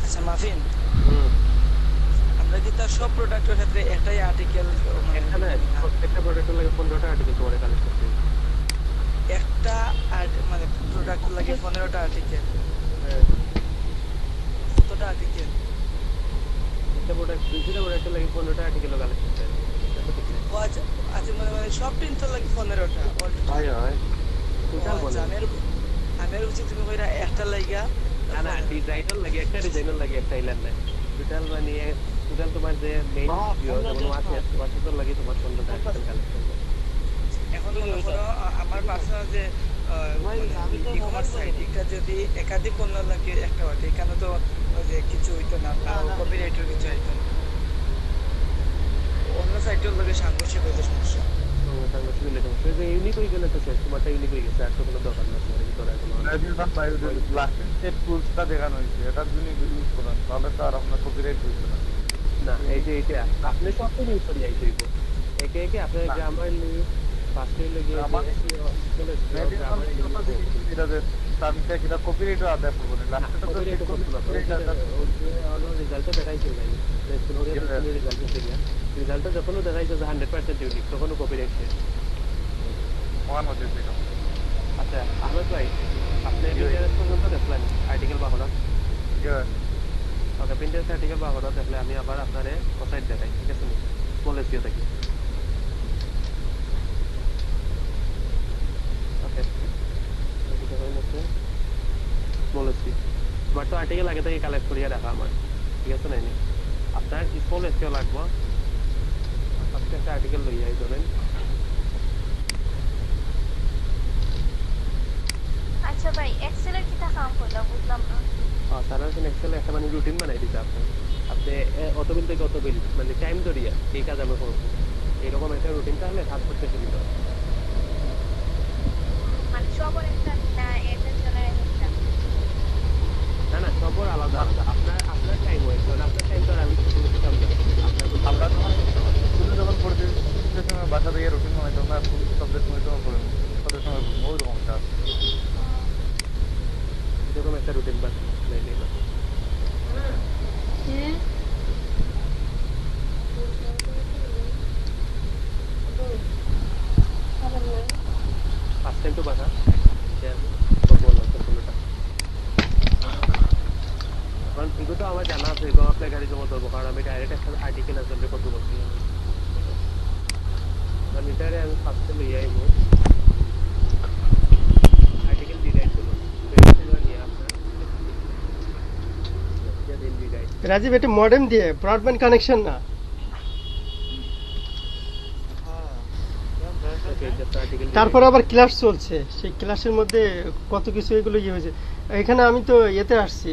আচ্ছা মাফিন, হুম আমরা কি তার সব প্রোডাক্টের ক্ষেত্রে একটাই আর্টিকেল একটা না প্রত্যেকটা প্রোডাক্টের লাগে 15টা আর্টিকেল তোমার কালেক্ট করতে হবে। একটা মানে প্রোডাক্ট লাগে 15টা আর্টিকেল, হ্যাঁ কতটা আর্টিকেল? একটা প্রোডাক্ট 2টা প্রোডাক্টের লাগে 15টা আর্টিকেল কালেক্ট করতে হবে। এটা তো ঠিক না ও আচ্ছা আচ্ছা মানে মানে সব প্রিন্ট লাগে 15টা হয় হয় টোটাল বলে আমি আর বুঝছি তুমি কইরা একটা লাইগা না না ডিজাইনার লাগে একটা ডিজাইনার লাগে একটা আইল্যান্ড নাই টোটাল মানে টোটাল তোমার যে মেইন ভিউ যেমন আছে ওয়াটসঅ্যাপ লাগে তোমার 15টা আর্টিকেল কালেক্ট করতে। এখন মনে করো আমার পার্সোনাল যে ই-কমার্স সাইট এটা যদি একাধিক পণ্য লাগে একটা হতো এখানে তো ওই যে কিছু হইতো না কপিরাইটের কিছু হইতো না অন্য সাইটের লগে সাংঘর্ষিক হইতে সমস্যা। সাংঘর্ষিক হলে সমস্যা যে ইউনিক হয়ে গেলে তো শেষ, তোমারটা ইউনিক হয়ে গেছে, আর তো কোনো দরকার না তোমার ভিতরে কোনো লাস্টের যে টুলসটা দেখানো হয়েছে এটা যদি ইউজ করেন তাহলে তো আর আপনার কপিরাইট হইছে না। না। এই যে এটা আপনি সব তো ইউজ করি আইতে হইব একে একে আপনার গ্রামার নিয়ে ফার্স্টে লেগে Grammar- এটা যে সাবজেক্ট এটা কপিরাইট আদায় করব না লাস্টে তো রেজাল্টটা দেখাইছে রেজাল্টটা যখনও দেখাইছে যে 100% ইউনিক তখনও কপিরাইট শেষ। ওয়ান হচ্ছে এটা। আচ্ছা আহমেদ ভাই, আপনি ইন্টারেস্ট পর্যন্ত দেখলেন আর্টিকেল বা হঠাৎ ওকে প্রিন্টারেস্ট আর্টিকেল বা হঠাৎ দেখলে আমি আবার আপনার ওয়েবসাইট দেখাই, ঠিক আছে নি? স্মল এসিও থাকি ওকে স্মল এসি তোমার তো আর্টিকেল আগে থেকে কালেক্ট করিয়া রাখা আমার, ঠিক আছে না? আপনার স্মল এসিও লাগবো, ফার্স্টে একটা আর্টিকেল লইয়া ধরেন। আচ্ছা ভাই এক্সেলের কি কাম করলা বুঝলাম না। সারা এক্সেলে একটা মানে রুটিন বানাই দিতে আপনি অত বিল থেকে অত বিল মানে টাইম ধরিয়া এই কাজ আমরা করবো, এরকম একটা রুটিন তাহলে কাজ করতে সুবিধা হয়। মানে সবার একটা না এটার জন্য একটা না না, সবার আলাদা আলাদা, আপনার আপনার টাইম ওয়েস্ট কারণ আপনার টাইম তো আর আমি কিছু করতে পারবো না। আপনার আমরা স্কুলে যখন পড়তে সময় বাসা থেকে রুটিন বানাইতো না ফুল সাবজেক্ট সময় সময় পড়ে তাদের সময় ওই রকম একটা এরকম একটা রুটিন বানাই না। ফার্স্ট টাইম তো বাসা বললাম সম্পূর্ণটা, কারণ এগুলো তো আমার জানা আছে, এগুলো আপনার গাড়ি জমা ধরবো কারণ আমি ডাইরেক্ট একটা আর্টিকেল আসলে কত বলছি কারণ এটারে আমি ফার্স্টে লইয়া আইব আর্টিকেল ডিরাইট করবো নিয়ে আপনার ডিরাইট রাজীব, এটা মডেম দিয়ে ব্রডব্যান্ড কানেকশন না। তারপর আবার ক্লাস চলছে, সেই ক্লাসের মধ্যে কত কিছু এগুলো ইয়ে হয়েছে। এখানে আমি তো ইয়েতে আসছি,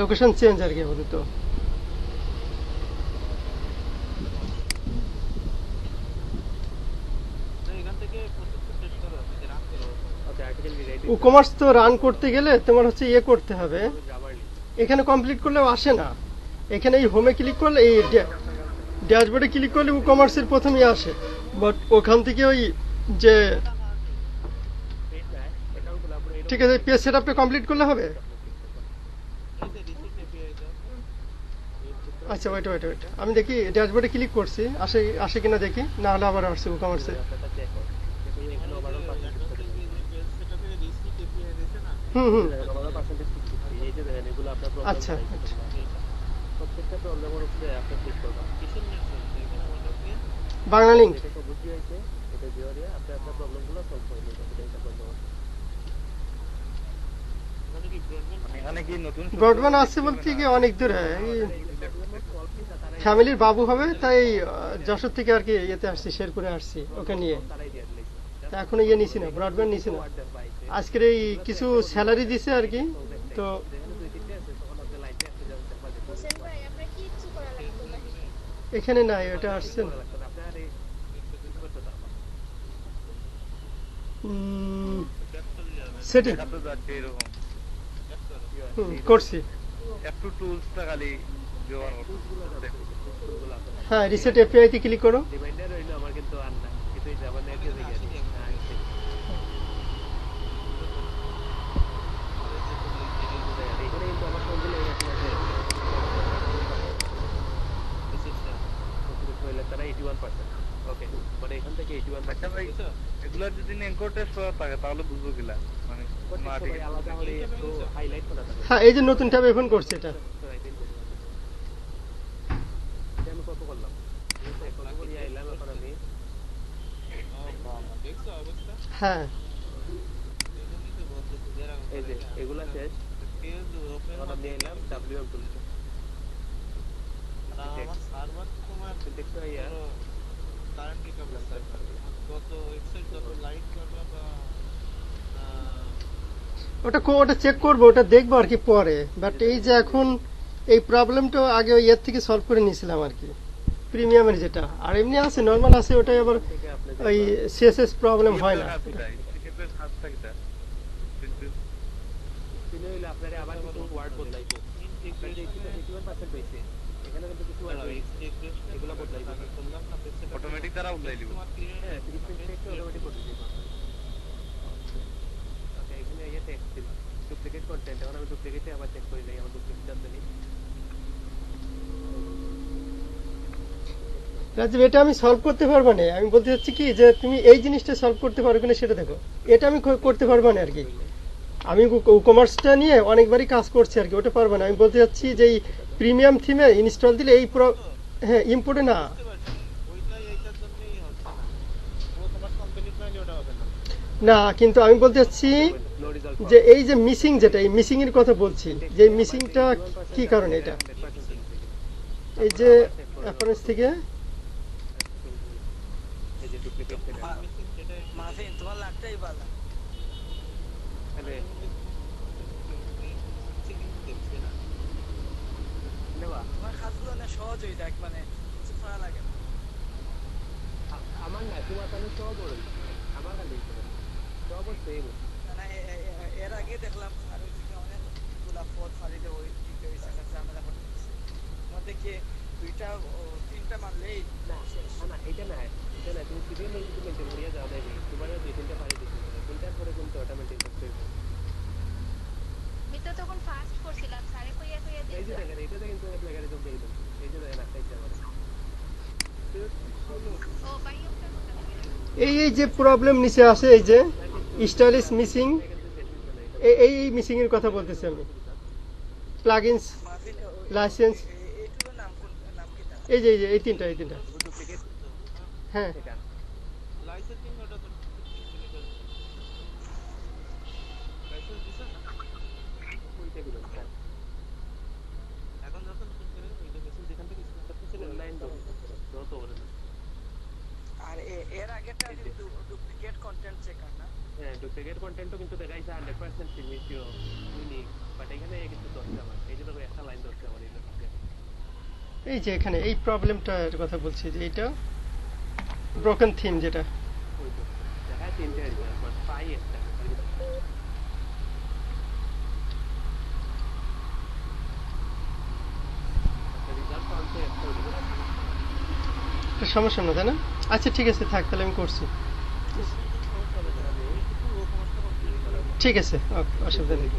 লোকেশন চেঞ্জ আর কি বলতো। এখান থেকে প্রসেসটা শেষ করো যে রান করো ওকে আর্টিকেল ডিরাইট কমার্স তো রান করতে গেলে তোমার হচ্ছে ইয়ে করতে হবে, গ্রামারলি এখানে কমপ্লিট করলেও আসে না। এখানে এই হোমে ক্লিক করলে, এই ড্যাশবোর্ডে ক্লিক করলে কমার্সের প্রথমেই আসে, বাট ওখান থেকে ওই যে ঠিক আছে পেজ সেট আপটা কমপ্লিট করলে হবে। আচ্ছা ওয়েট ওয়েট ওয়েট, আমি দেখি ড্যাশবোর্ডে ক্লিক করছি, আসে আসে কিনা দেখি, না হলে আবার আসছে কমার্সে। এখানে ওভারঅল হুম হুম পার্সেন্টেজ এই যে দেখেন এগুলো আপনার প্রবলেম আচ্ছা আচ্ছা। প্রত্যেকটা প্রবলেমের উপরে আপনি ক্লিক করবেন। কিসের নেট চলছে এখানে ওটাকে বাংলা লিঙ্ক। এটা সবুজ দিয়ে আছে, এটা জিও দিয়ে আপনি আপনার প্রবলেমগুলো সলভ করে নিতে পারবেন। এটা প্রবলেম মানে কি ব্রডব্যান্ড এখানে কি নতুন ব্রডব্যান্ড আসছে বলতে কি অনেক দূরে, ফ্যামিলির বাবু হবে তাই যশোর থেকে আর কি ইয়েতে আসছি, শেরপুরে আসছি ওকে নিয়ে। তারাই দিয়ে দিয়েছে। তা এখনো ইয়ে নিছি না, ব্রডব্যান্ড নিছি না। আজকের এই কিছু স্যালারি দিছে আর কি, তো যেখানে দুই তিনটে আছে তখন আপনি লাইটে আসতে যাবেন চেক করে হোসেন ভাই আমরা কি ইচ্ছে করা লাগবে? এখানে নাই, ওটা আসছে না। আপনার এই করতে পারবেন। সেটিং তো যাচ্ছে এরকম করছি। একটু টুলসটা খালি ব্যবহার করতে হ্যাঁ রিসেট এপিআই তে ক্লিক করো। রিমাইন্ডার রইলো আমার কিন্তু আর না কিছুই যাবার নেই দিয়ে গেছে। এখানে কিন্তু আমার সবগুলো এই আছে তারা 81%। ওকে মানে এখান থেকে 81%। আচ্ছা ভাই এগুলা যদি এনকোড টেস্ট করা থাকে তাহলে বুঝবো কিলা মানে সবাই আলাদা হলে একটু হাইলাইট করা থাকে। হ্যাঁ এই যে নতুন ট্যাব ওপেন করছি এটা। আমি কত করলাম কত করে আইলাম এখন আমি দেখছো অবস্থা হ্যাঁ এজন্যই তো বলতেছি যারা এই যে এগুলা শেষ পেজ ওপেন এখন আমি আইলাম ডব্লিউএম টুলসে আমার সার্ভার তোমার দেখছো ইয়া কারেন্ট পিকআপ সার্ভার কত ওয়েবসাইট যত লাইট করবা বা ওটা চেক করবো, ওটা দেখবো আর কি পরে। বাট এই যে এখন এই প্রবলেমটা আগে ওই ইয়ের থেকে সলভ করে নিয়েছিলাম আর কি। প্রিমিয়ামের যেটা, আর এমনি আছে নর্মাল আছে, ওটাই আবার থেকে আপনি ওই সিএসএস প্রবলেম হয় না। সেক্ষেত্রে খাতটা কিটা তিনি হইলে আপনারা আবার কিছু ওয়ার্ড বদলাইবো। আপনার যে 81% হইছে, এখানে কিন্তু কিছু ওয়ার্ড এগুলো বদলাইবো। অটোমেটিক দ্বারা উঠলাই দিব। হ্যাঁ, প্রিন্ট টেক্সট অটোমেটিক করে দিবে। ওকে, এখানে এই টেক্সট দিন। ডুপ্লিকেট কন্টেন্ট, এখন আমি ডুপ্লিকেটে আবার চেক করে নেই, আমার ডুপ্লিকেট আছে নি। রাজীব, এটা আমি সলভ করতে পারবো না। আমি বলতে চাচ্ছি কি যে তুমি এই জিনিসটা সলভ করতে পারো কিনা সেটা দেখো। এটা আমি করতে পারবো না আর কি। আমি কমার্সটা নিয়ে অনেকবারই কাজ করছি আর কি, ওটা পারবো না। আমি বলতে চাচ্ছি যে এই প্রিমিয়াম থিমে ইনস্টল দিলে এই হ্যাঁ ইম্পোর্টে না ওইটাই এইটার জন্যই হচ্ছে না। ও তোমার কমপ্লিট না হলে ওটা হবে না। না, কিন্তু আমি বলতে চাচ্ছি নো রেজাল্ট যে এই যে মিসিং, যেটা এই মিসিং এর কথা বলছি, যে এই মিসিংটা কি কারণে এটা, এই যে অ্যাপারেন্স থেকে এই যে ডুপ্লিকেট থেকে মিসিং সেটাই মাফিন তোমার লাখটাই ভালো। এখানে চেকিং দেখছে না। নেওয়া তোমার কাজগুলো না সহজ হয়ে যায়, মানে কিছু করা লাগে না। আমার না, তোমার কাছে সব ওরই, আমার কাছে সব সেম। মানে এর আগে দেখলাম আর ওই দিকে অনেকগুলা পথ ফালিলে ওই দিকে ওই জায়গা ঝামেলা করতেছে। তোমাদের কি দুইটা তিনটা মারলেই না না, এটা না, তুমি সিরিয়াল যদি মেনটেন করিয়া যাও দেবে, তোমার 2-3টা পারি দিতে হবে, তিনটার পরে কিন্তু অটোমেটিক করতে হবে। আমি তো তখন ফাস্ট করছিলাম, সারে কইয়া কইয়া এই যে দিয়েছিলাম। দেখেন, এটাতে কিন্তু প্লেগারিজম দিয়ে দিন। এই যে দেখেন, একটা ইচ্ছা করে ও বাইওটা এই যে প্রবলেম নিচে আসে, এই যে স্টাইলিশ মিসিং, এই মিসিং এর কথা বলতেছি আমি। প্লাগইনস, মাফিন লাইসেন্স, এইগুলোর নাম কোন নাম কি তা? এই যে এই তিনটা ডুপ্লিকেট হ্যাঁ। এটা লাইসেন্সিং ওটা তো লাইসেন্স দিছেন না? কোনটা দিবেন স্যার? এখন যখন নতুন করে ওই যে মেসেজ যেখান থেকে স্ক্রিন করতেছেন অনলাইন যত বলে না। আর এর আগেটা ডুপ্লিকেট কন্টেন্ট চেকার না? হ্যাঁ, ডুপ্লিকেট কন্টেন্টও কিন্তু দেখাইছে 100% সিগনেচার ইউনিক, বাট এখানে কিন্তু দশটা আমার, এই জন্য একটা লাইন দশটা আমার এখানে। এই যে এখানে এই প্রবলেমটার কথা বলছি, যে এটা ব্রোকেন থিম যেটা। ওই তো দেখায় তিনটে আর কি, বাট পাই একটা রেজাল্ট পাওয়া একটা হইলো। এটা সমস্যা না, তাই না? আচ্ছা ঠিক আছে, থাক তাহলে আমি করছি। ঠিক আছে, ওকে, অসুবিধা নেই।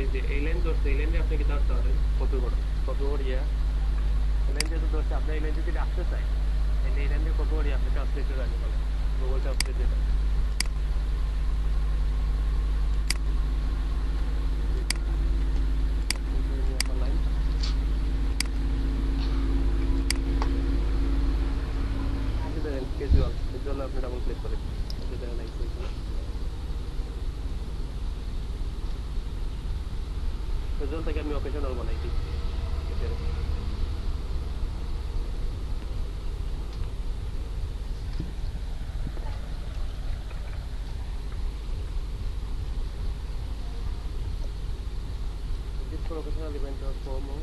এই যে এই লাইন ধরছে, এই লাইনে আপনি কি ধরতে পারেন, কপি করিয়া এই লাইন যেহেতু ধরছে, আপনি এই লাইন যদি রাখতে চাই, এই লাইন দিয়ে কপি করিয়া আপনি ট্রান্সলেটর রাখতে পারেন, গুগল ট্রান্সলেট যেটা। ক্যাজুয়াল আপনি ডাবল ক্লিক করেন, ক্যাজুয়াল থেকে আমি অকেশনাল বানাই দিই। Professional event or formal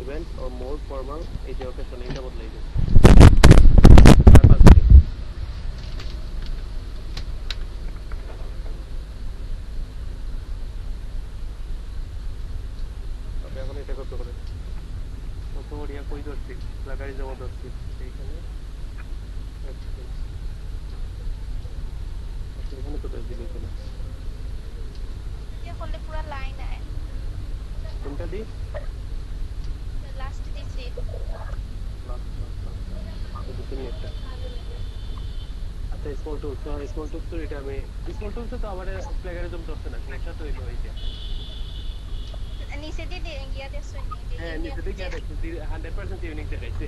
event or more formal এই যে occasion এটা বদলাই দিই। ওকে, এখন এটা করতে পারেন। কত ওরিয়া কই ধরছি, লাগাই জমা ধরছি এইখানে। এখানে তো ধরছি এখানে। দিয়ে করলে পুরো লাইন আয়। কোনটা দিই? লাস্ট দিছি। আচ্ছা, স্মল টুলস তো এটা আমি স্মল টুলস তো আমার প্লেগারিজম ধরছে না, এটা তো এটা হইছে। নিচে দিয়ে গিয়া দেখছো নি? হ্যাঁ, নিচে দিকে দেখছি 100% ইউনিক দেখাইছে।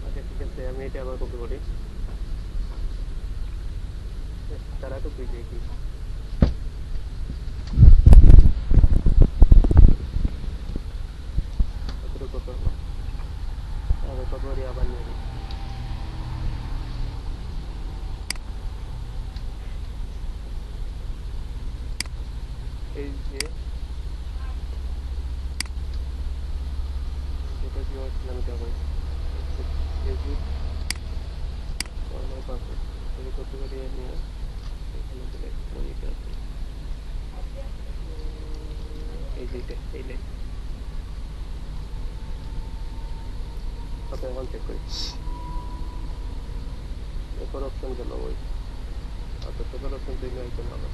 আচ্ছা ঠিক আছে, আমি এটা আবার কপি করি। তারা তো বুঝে কি কপি আবার নিয়ে নিই। এই যে যেটা কি হচ্ছিলাম এটা কই ফেসবুক অনলাইন পাসওয়ার্ড এটা কপি করে নিয়ে এখানে দিলে মনিটর আছে এই যেটা এই লাইন ওকে এখন চেক করি এরপর অপশন গেল ওই অর্থাৎ এরপর অপশন দিলে আইটেম হবে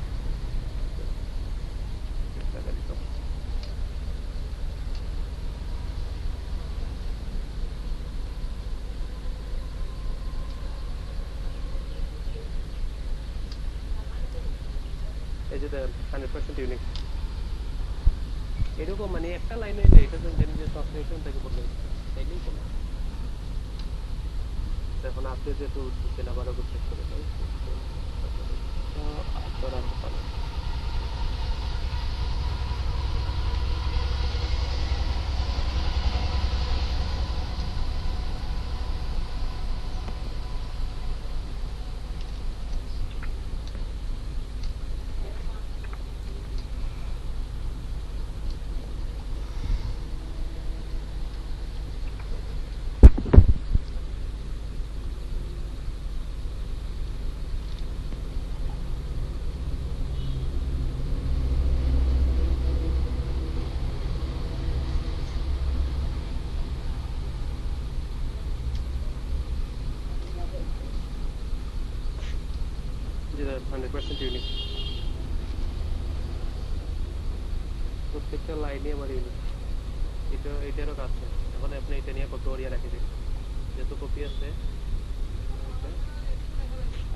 টাকা দিতে হবে। এই যে 100% ইউনিক এরকম মানে একটা লাইনে এটা জানি যে সফটওয়্যার থেকে বললে তাইলেই কোনো এখন আপনি যেহেতু দিচ্ছেন আবারও চেক করে দেয় করার পারে যেটা 100% ইউনিক প্রত্যেকটা লাইনে আমার ইউনিক এটারও কাজ আছে এখন আপনি এটা নিয়ে কপি করিয়া রাখি দিন যেহেতু কপি আছে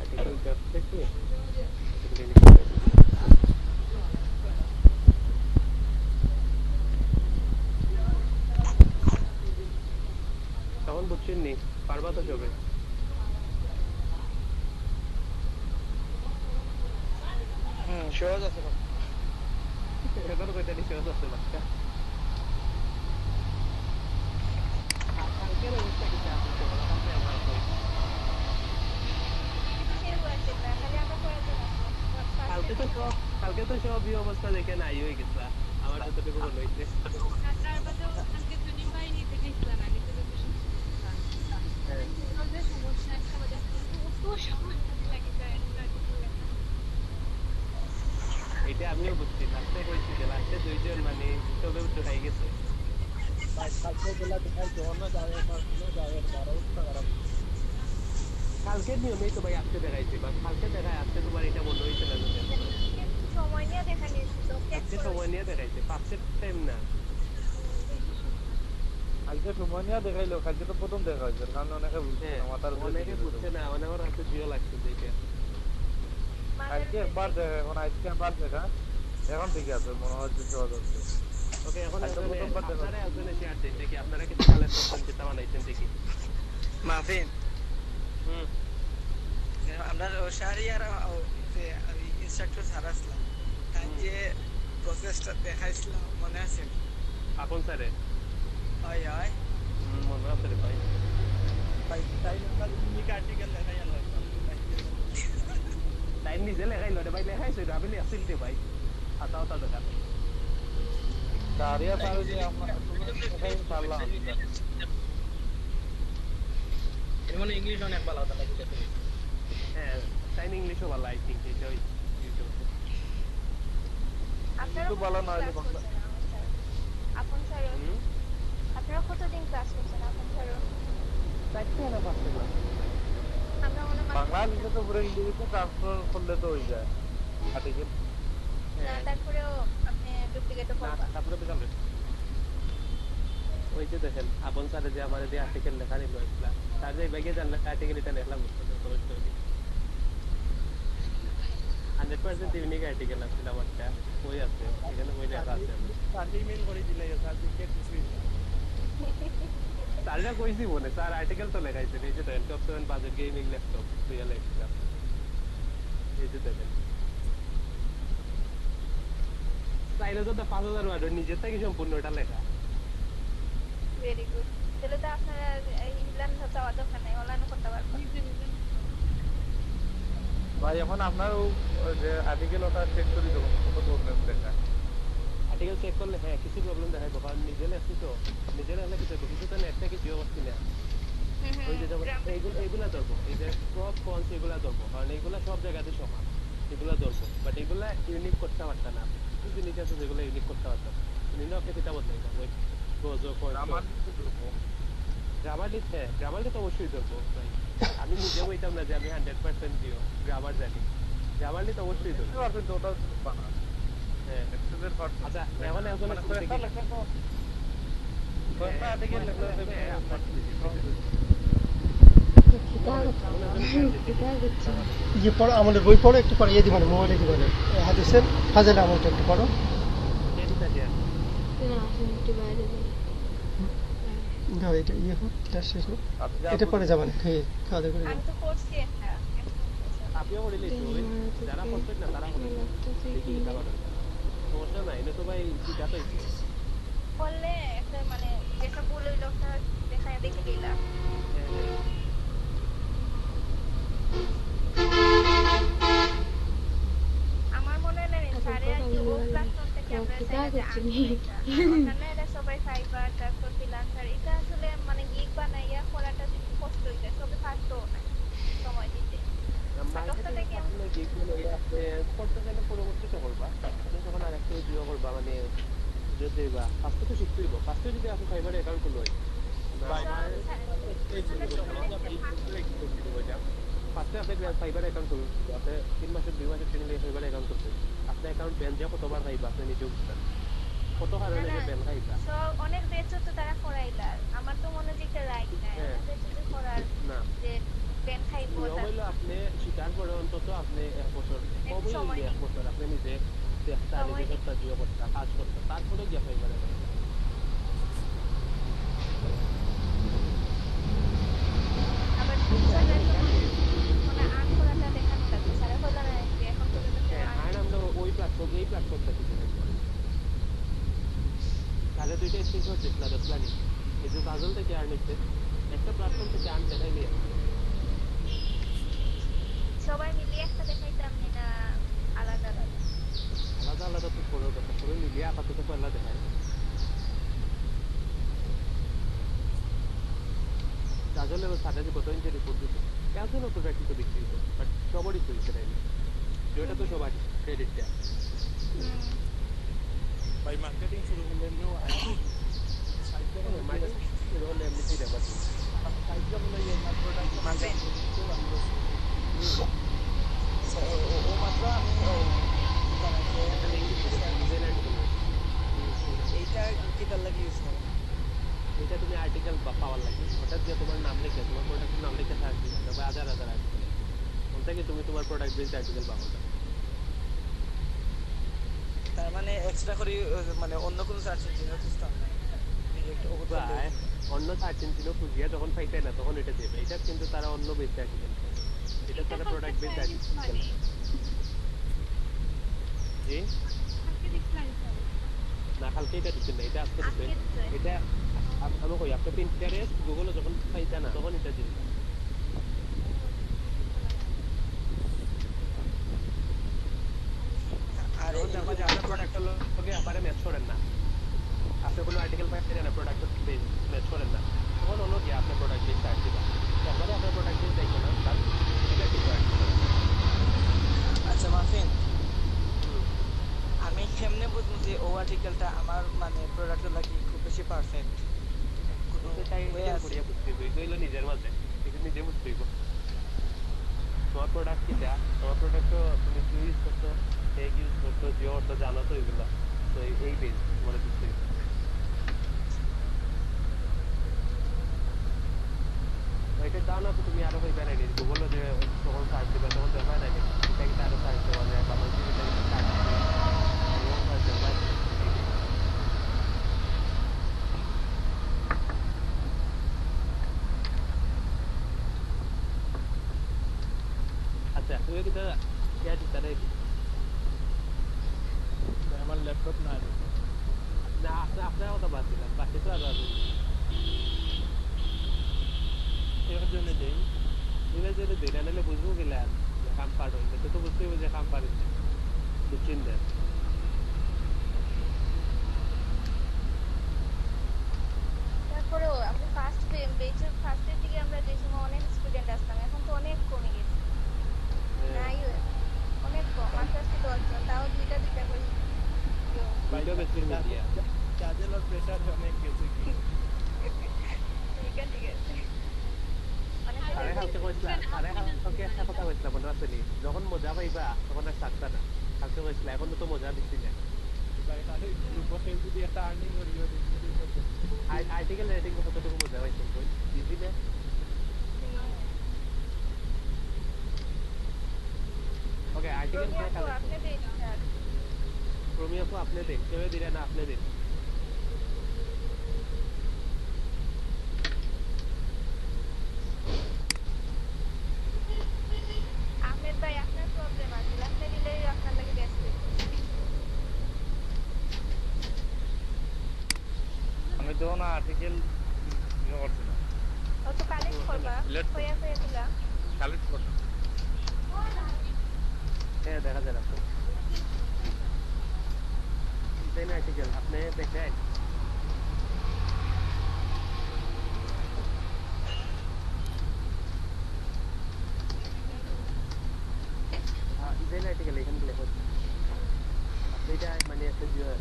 আর্টিকেল ডট থেকে তখন বুঝছেন নি পারবা তো সবে সহজ আছে বাবা। এখনো কয়টা নিয়ে সহজ আছে বাচ্চা কালকের অবস্থা কিছু আছে সেরকম আছে খালি আমরা করে দিলাম কালকে তো সবই অবস্থা দেখে নাই হয়ে গেছে আমার যতটুকু মনে হইছে তার বাদেও আজকে জনি ভাই নিতে গেছিলাম না নিতে যেতে সমস্যা একটা আমাদের তো সমস্যা লাগে যায় এটা আমিও বুঝছি লাস্টে কইছি যে লাস্টে দুইজন মানে সবে উঠে গেছে কালকের নিয়মেই তো ভাই আজকে দেখাইছি বা কালকে দেখায় আজকে তোমার এটা মনে হয়েছে না যদি সময় নিয়ে দেখা নিয়েছি তো আজকে সময় নিয়ে দেখাইছে পাঁচের টাইম না কালকে সময় নিয়ে দেখাইলো কালকে তো প্রথম দেখা হয়েছে কারণ অনেকে বুঝছে না মাথার উপরে অনেকে দিয়ে বুঝছে না অনেকের হাতে জিও লাগছে দেখে কালকে একবার দেখা এখন আজকে একবার দেখা এখন ঠিক আছে মনে হচ্ছে সহজ হচ্ছে ওকে এখন আজকে প্রথমবার দেখা আপনারা একজনে শেয়ার দিন দেখি আপনারা কিছু কালেক্ট করছেন যেটা বানাইছেন দেখি মাহফিন হুম আমরা শাহরিয়ার ইনস্ট্রাক্টর ছাড়া আসলাম তাই যে প্রসেসটা দেখাইছিলাম মনে আছে আপন স্যারে হয় হয় মনে আছে রে ভাই তাই আমরা ইউনিক আর্টিকেল দেখাই আলো টাইম নিজে লেখাইলো রে ভাই লেখাইছো এটা আমি আসিল রে ভাই হাতা হাতা দেখা কারিয়া পারে যে আমরা দেখাই পারলাম মানে ইংলিশ অনেক ভালো হতো নাকি হ্যাঁ সাইন ইংলিশও ভালো আই থিঙ্ক এটা ওই আপনারা কিন্তু ভালো না হলে ক্লাস বাংলা করছেন আপন স্যার আপনারা কতদিন ক্লাস করছেন আপন স্যার আমরা মনে হয় বাংলা লিখে তো পুরো ইংরেজিতে ট্রান্সফার করলে তো হয়ে যায় আর্টিকেল তারপরেও আপনি ডুপ্লিকেটও করবেন তারপরে তো চলবে ওই যে দেখেন আপন স্যারে যে আমার যে আর্টিকেল লেখা নিল তার যে ব্যাগে জানলে আর্টিকেল এটা লেখলাম 100% ইউনিক আর্টিকেল আছে আমারটা ওই আছে এখানে ওই লেখা আছে ইমেল করে দিলে সার্টিফিকেট কিছুই না স্যাররা কইছি মনে স্যার আর্টিকেল তো লেখাইছেন এই যে দেখেন top 7 budget gaming laptop real extra এই যে দেখেন চাইলে তো 5000 ওয়ার্ড নিজের থেকে সম্পূর্ণ এটা লেখা ভেরি গুড তাহলে তো আপনারা ইংল্যান্ড যাওয়া দরকার নাই, অনলাইনে করতে পারবেন। নিজে নিজে ভাই এখন আপনার যে আর্টিকেল ওটা চেক করি দেবো কত প্রবলেম দেখায়। আর্টিকেল চেক করলে হ্যাঁ কিছু প্রবলেম দেখাইবো, কারণ নিজে লেখছি তো, নিজে লেখলে কিছু হবে, কিছু তো নেটটা কিছু করছি না। ওই যে যেমন এইগুলা ধরবো, এই যে প্রস কনস এগুলা ধরবো, কারণ এইগুলা সব জায়গাতে সমান, এগুলা ধরবো, বাট এগুলা ইউনিক করতে পারতাম না। কিছু জিনিস আছে যেগুলো ইউনিক করতে পারতাম, নিলে আপনি সেটা বলতে ওই প্রোজো আমার কিন্তু ধরবো। গ্রামারলিস্ট, হ্যাঁ গ্রামারলিস্ট অবশ্যই ধরবো ভাই। আমি নিজে বলতাম না যে আমি 100% জিও গ্রামার জানি, গ্রামারলিস্ট অবশ্যই ধরবো। পারবেন তো ওটা বানা হ্যাঁ এক্সেসের পার্ট। আচ্ছা এখন একজনের মানে শুরু থেকে কয়েকটা লেখা তো কয়েকটা আর্টিকেল লেখলে ইয়ে পড়ো, আমাদের বই পড়ো একটু পরে, ইয়ে দিবে মোবাইলে দিবে হাদিসের ফাজাইল আমলটা একটু পড়ো। না এখন একটু বাইরে যাই। দাও এটা ইয়ে হোক, ক্লাস শেষ হোক, এটা পরে যাবেন খেয়ে খাওয়া দাওয়া করে আমি যাবেন। তো করছি একটা আপনিও করে লিখছো, যারা করছেন না তারা করে দেখি লিখা পারবে, সমস্যা নাই। এটা তো ভাই শিখা তো হইছে। করলে একটা মানে যেটা ভুল হইলো ওটা দেখায় দেখে দিলাম। হ্যাঁ, হ্যাঁ। আমার মনে হয় না স্যারে আর কি ও প্ল্যাটফর্ম থেকে আমরা ওখানে এরা সবাই ফাইবার তারপর ফ্রিল্যান্সার, এটা আসলে মানে গিগ বানাইয়া করাটা একটু কষ্ট হয়ে যায়, সবে পারতো না সময় দিতে। মার্কেটিং আসলে যেগুলো আপনি করতে চাইলে পরবর্তীতে করবা, আপনি যখন আর একটা ভিডিও করবা মানে যদি বা ফার্স্টে তো শিখতেই হবে, ফার্স্টে যদি আপনি ফাইবারে অ্যাকাউন্ট খুলো ফার্স্টে আপনি ফাইবার অ্যাকাউন্ট খুলুন, আপনি 3 মাসের 2 মাসের ট্রেনিং ফাইবার অ্যাকাউন্ট করতে আপনি অ্যাকাউন্ট ব্যান যা কতবার খাইবা আপনি নিজেও বুঝতেন কত কারণে যে ব্যান খাইবা। অনেক বেচো তো তারা করাইলার, আমার তো মনে হয় যে একটা রাইট নাই অনেক বেচো যে করার না যে ব্যান খাইবো নিয়ম হইলো আপনি শিকার করে অন্তত আপনি 1 বছর কমই সময় 1 বছর আপনি নিজে চেষ্টা নিজে করতে জিও করতে কাজ করতে তারপরে গিয়ে ফাইবারে আবার টিচারদের তো মানে আর্ন করাটা দেখানো লাগবে, স্যারে বললো না যে এখন পর্যন্ত কেউ earn আর আমরা ওই প্ল্যাটফর্ম এই প্ল্যাটফর্মটা কিছু নাই তাহলে দুইটা স্ক্রিনশট দিচ্ছিল দশলানি এই যে কাজল থেকে আর নিচ্ছে একটা প্ল্যাটফর্ম থেকে আর্ন দেখাই নিয়ে সবাই মিলিয়ে একটা দেখাইতাম না আলাদা আলাদা। আলাদা আলাদা তো পরেও কথা সবাই মিলিয়ে আপাতত পয়লা দেখায় কাজলের সাথে যে কত ইঞ্চি রিপোর্ট দিচ্ছে কাজলও তো ব্যক্তিগত বিক্রি হতো বাট সবারই চলছে তাই যেটা তো সবার ক্রেডিট দেয় ভাই মার্কেটিং শুরু করলে শুরু হলে এমনিতেই ব্যাপার ও মাত্র আমি এইটা কিতার লাগে ইউজ করো। এটা তুমি আর্টিকেল পাওয়ার লাগে হঠাৎ দিয়ে তোমার নাম লিখে তোমার প্রোডাক্টের নাম লিখে সার্চ দিবে তবে হাজার হাজার আর্টিকেল ওন থেকে তুমি তোমার প্রোডাক্ট বেসড আর্টিকেল পাবো না তার মানে এক্সট্রা করে মানে অন্য কোনো সার্চ ইঞ্জিন খুঁজতাম না ডিরেক্ট প্রায় অন্য সার্চ ইঞ্জিনও খুঁজিয়া যখন পাইতে না তখন এটা দেবে এটা কিন্তু তারা অন্য বেসড আর্টিকেল এটা তারা প্রোডাক্ট বেসড আর্টিকেল জি আজকে দেখলাম না কালকে এটা দিচ্ছেন না এটা আজকে দিচ্ছেন এটা আমি কই আপনি পিন্টারেস্ট গুগলে যখন পাইতে না তখন এটা দিন আর এখন দেখো যে আপনার প্রোডাক্টের লগে আবার ম্যাচ করেন না আপনি কোনো আর্টিকেল পাইতে না প্রোডাক্টের ম্যাচ করেন না তখন হলো কি আপনার প্রোডাক্ট বেসড সার্চ দিবা তারপরে আপনার প্রোডাক্ট বেসড দেখো না তার এটা কি আচ্ছা মাফিন আমি কেমনে বুঝবো যে ও আর্টিকেলটা আমার মানে প্রোডাক্টের লাগি খুব বেশি পারফেক্ট কোনো ওয়ে আছে? নিজের মাঝে নিজে বুঝতে হইব তোমার প্রোডাক্ট কিটা তোমার প্রোডাক্ট তুমি কি ইউজ করছো এক ইউজ করছো জিও অর্থ জানো তো এগুলা তো এই বেস তোমার বুঝতে হইব এটা জানো তো তুমি আরো হইবে না গুগলে যে তখন সার্চ দিবে তখন দেখা নাই এটা কি আরো সার্চ দেওয়া যায় বা হচ্ছে এটা সার্চ দিবে আচ্ছা তুমি কি তারা শেয়ার দিতে রে আমার ল্যাপটপ না না আপনার কথা বাদ দিলাম বাকি তো আরো আছে জন্য দেই এর জন্য দেই না নাহলে বুঝবো গেলে আর যে কাম পার হইছে তো বুঝতেই হবে যে কাম পারিছে বুঝছেন না তারপরেও আমরা ফার্স্ট বেচের ফার্স্টের দিকে আমরা যে সময় অনেক স্টুডেন্ট আসতাম এখন তো অনেক কমে গেছে নাই অনেক কম আস্তে আস্তে 10 জন তাও দুইটা দুইটা করে কেউ বাইরে বেশির মিডিয়া কাজের লোক প্রেশার অনেক গেছে কি ঠিক আছে মানে আরে কালকে কইছিলাম আরে কালকে একটা কথা কইছিলাম মনে আছে নি যখন মজা পাইবা তখন আর থাকতা না কালকে কইছিলাম এখন তো মজা দিচ্ছি না তাহলে বসে যদি একটা আর্নিং করি আর্টিকেল রাইটিং কতটুকু মজা পাইছো কই ইজি না ওকে আর্টিকেল প্রমি আপু আপনি দিন স্যার প্রমি আপু আপনি দেন কেউ দিলে না আপনি দেন আহমেদ ভাই আপনার প্রবলেম আছে আপনি দিলে আপনার লাগে ব্যস্ত আমি তো না আর্টিকেল ইয়ে করছি না অত কালেক্ট করবা Let's go. হইয়া হইয়া দিলা কালেক্ট করছি হ্যাঁ দেখা যায় আপু দেন আর্টিকেল আপনি দেখেন দেন আর্টিকেল এখানে লেখো আপনি এটা মানে একটা দিয়ে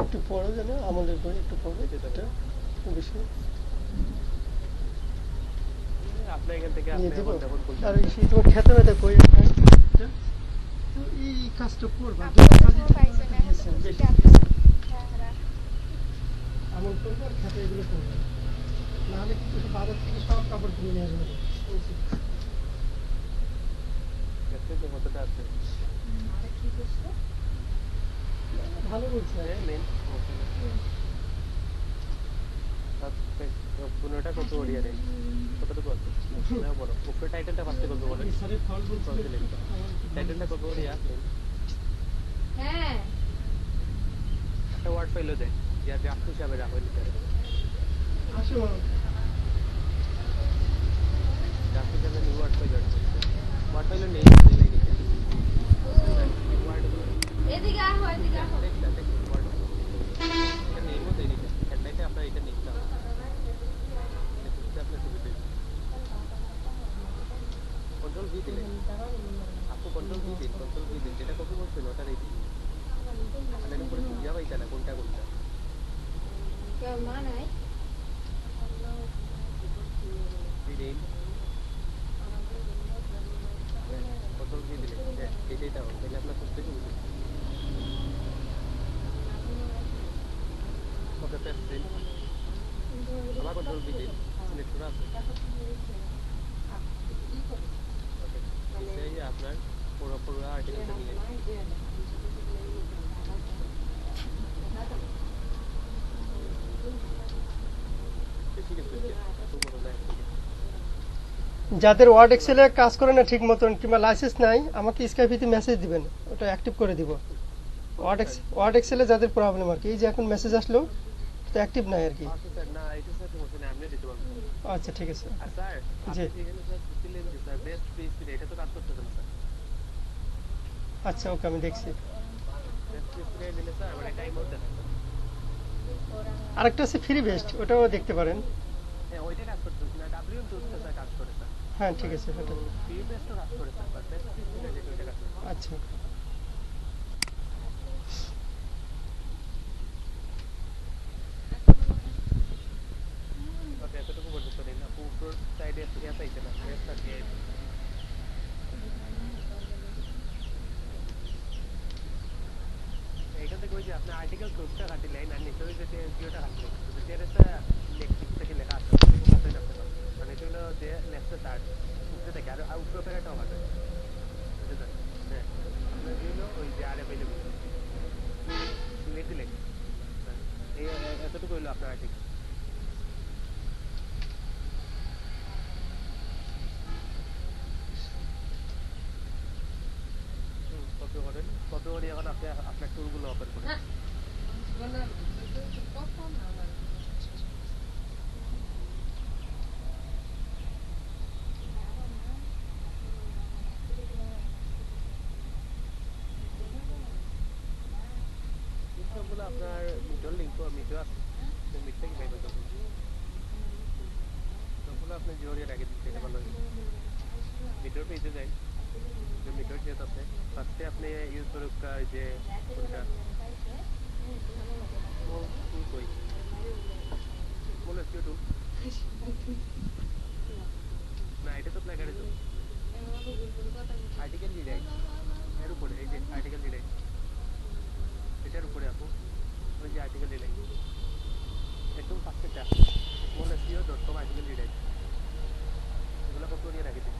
একটু পড়ো যেন আমলের বই একটু পড়ো এটা বেশি আপনি এখান থেকে নিয়ে আপনি দেবো এখন দেখুন আর এই তোমার খেতে মেতে বই তো এই কাজটা করবা আপনি তো পাইছেন এখন তো বুঝতে আপনি হ্যাঁ হ্যাঁ আমল করবো আর খেতে এগুলো করবো নাহলে কিন্তু সব বাজার থেকে সব কাপড় কিনে নিয়ে আসবে দেখতে কতটা আছে ভালো বলছে মেন পুনটা কত ওড়িয়া নেই কতটুকু আছে না বলো উপরে টাইটেলটা ফার্স্টে কত বলেন স্যারের ফল বলছে টাইটেলটা কত ওড়িয়া হ্যাঁ একটা ওয়ার্ড ফাইলও দেয় যে ড্রাফট হিসাবে রাখো লিটারে আসো ড্রাফট হিসাবে নিউ ওয়ার্ড ফাইল ওয়ার্ড ফাইলও নেই এদিকে আহ এদিকে আহ দেখলা দেখ ওয়ার্ড এটা নেইমও দেই না হেডলাইটে আপনার এটা নিতে হবে দেখতে আপনার সুবিধা কন্ট্রোল ভি দিলে আপু কন্ট্রোল ভি দিন যেটা কপি করছিল ওটা রেডি তাহলে উপরে খুঁজে পাইতা না কোনটা কোনটা কেউ মা নাই রিডিং কন্ট্রোল ভি দিলে এটাই দাও তাহলে আপনার খুঁজতে সুবিধা ওকে পেস্ট দিন আমার কন্ট্রোল ভি দিন সিলেক্ট করা আছে ওকে এই যে আপনার পুরো আর্টিকেলটা নিয়ে বেশি কিছু এত বড় না যাদের ওয়ার্ড এক্সেলে কাজ করে না ঠিক মতন কিংবা লাইসেন্স নাই আমাকে স্কাইপিতে মেসেজ দিবেন ওটা অ্যাক্টিভ করে দিব ওয়ার্ড এক্সেলে যাদের প্রবলেম আর কি এই যে এখন মেসেজ আসলো তো অ্যাক্টিভ নাই আর কি আচ্ছা স্যার না এটা স্যার সমস্যা নেই আপনি দিতে পারবেন আচ্ছা ঠিক আছে আর স্যার জি। আপনি এখানে স্যার দিলেন যে স্যার বেস্ট পিএইচপি এটা তো কাজ করতেছে না স্যার আচ্ছা ওকে আমি দেখছি বেস্ট পিএইচপি দিলে স্যার মানে টাইম আউট দেখায় আরেকটা আছে ফ্রি বেস্ট ওটাও দেখতে পারেন হ্যাঁ ওইটা কাজ করতেছে না ডাব্লিউ টুলসটা স্যার কাজ করে স্যার হ্যাঁ ঠিক আছে ওটা ফ্রি বেস্টও কাজ করে স্যার বাট বেস্ট পিএইচপি যেটা ওইটা কাজ করে আচ্ছা চাইছে না দিয়ে এখান থেকে ওই যে আপনি আর্টিকেল সোর্সটা কাটিলেন আর নিচে ওই যে জিওটা কাটলেন টেরেসটা লেকটিক থেকে লেখা আছে কাটলেন আপনি মানে এটা হলো যে লেফটে স্টার্ট উপরে থেকে আর উপরে প্যাকেটটাও কাটে বুঝলেন হ্যাঁ আপনার হলো ওই যে আর অ্যাভেলেবল লিখে দিলেন এই এতটুকু হলো আপনার আর্টিকেল কপি করেন কপি করে এখন আপনি আপনার টুলগুলো ওপেন করেন সবগুলো আপনার মিটর লিঙ্ক মিটর আছে মিট থেকে বের করতে সবগুলো আপনি জড়িয়ে রেখে দিতে ভালো মিটর পেজে যাই যে মিটর যেটা আছে ফার্স্টে আপনি ইউজ করুক যে কোনটা টুল কই বলে কি টুল না এটা তো প্ল্যাকারে তো আর্টিকেল ডিজাইন এর উপরে এই যে আর্টিকেল ডিজাইন এটার উপরে আপু ওই যে আর্টিকেল ডিজাইন একদম ফার্স্টেটা smallseo.com আর্টিকেল ডিজাইন এগুলো কপি করে রাখি দিন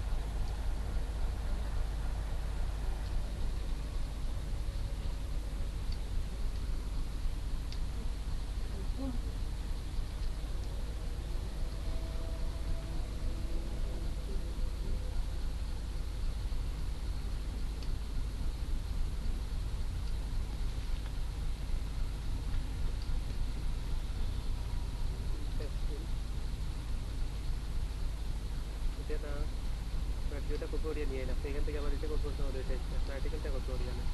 এটা যেটা কপি করে নিয়ে এলাম এখান থেকে আবার এটা কপি করতে হবে এটা আর্টিকেলটা কপি করে নিলাম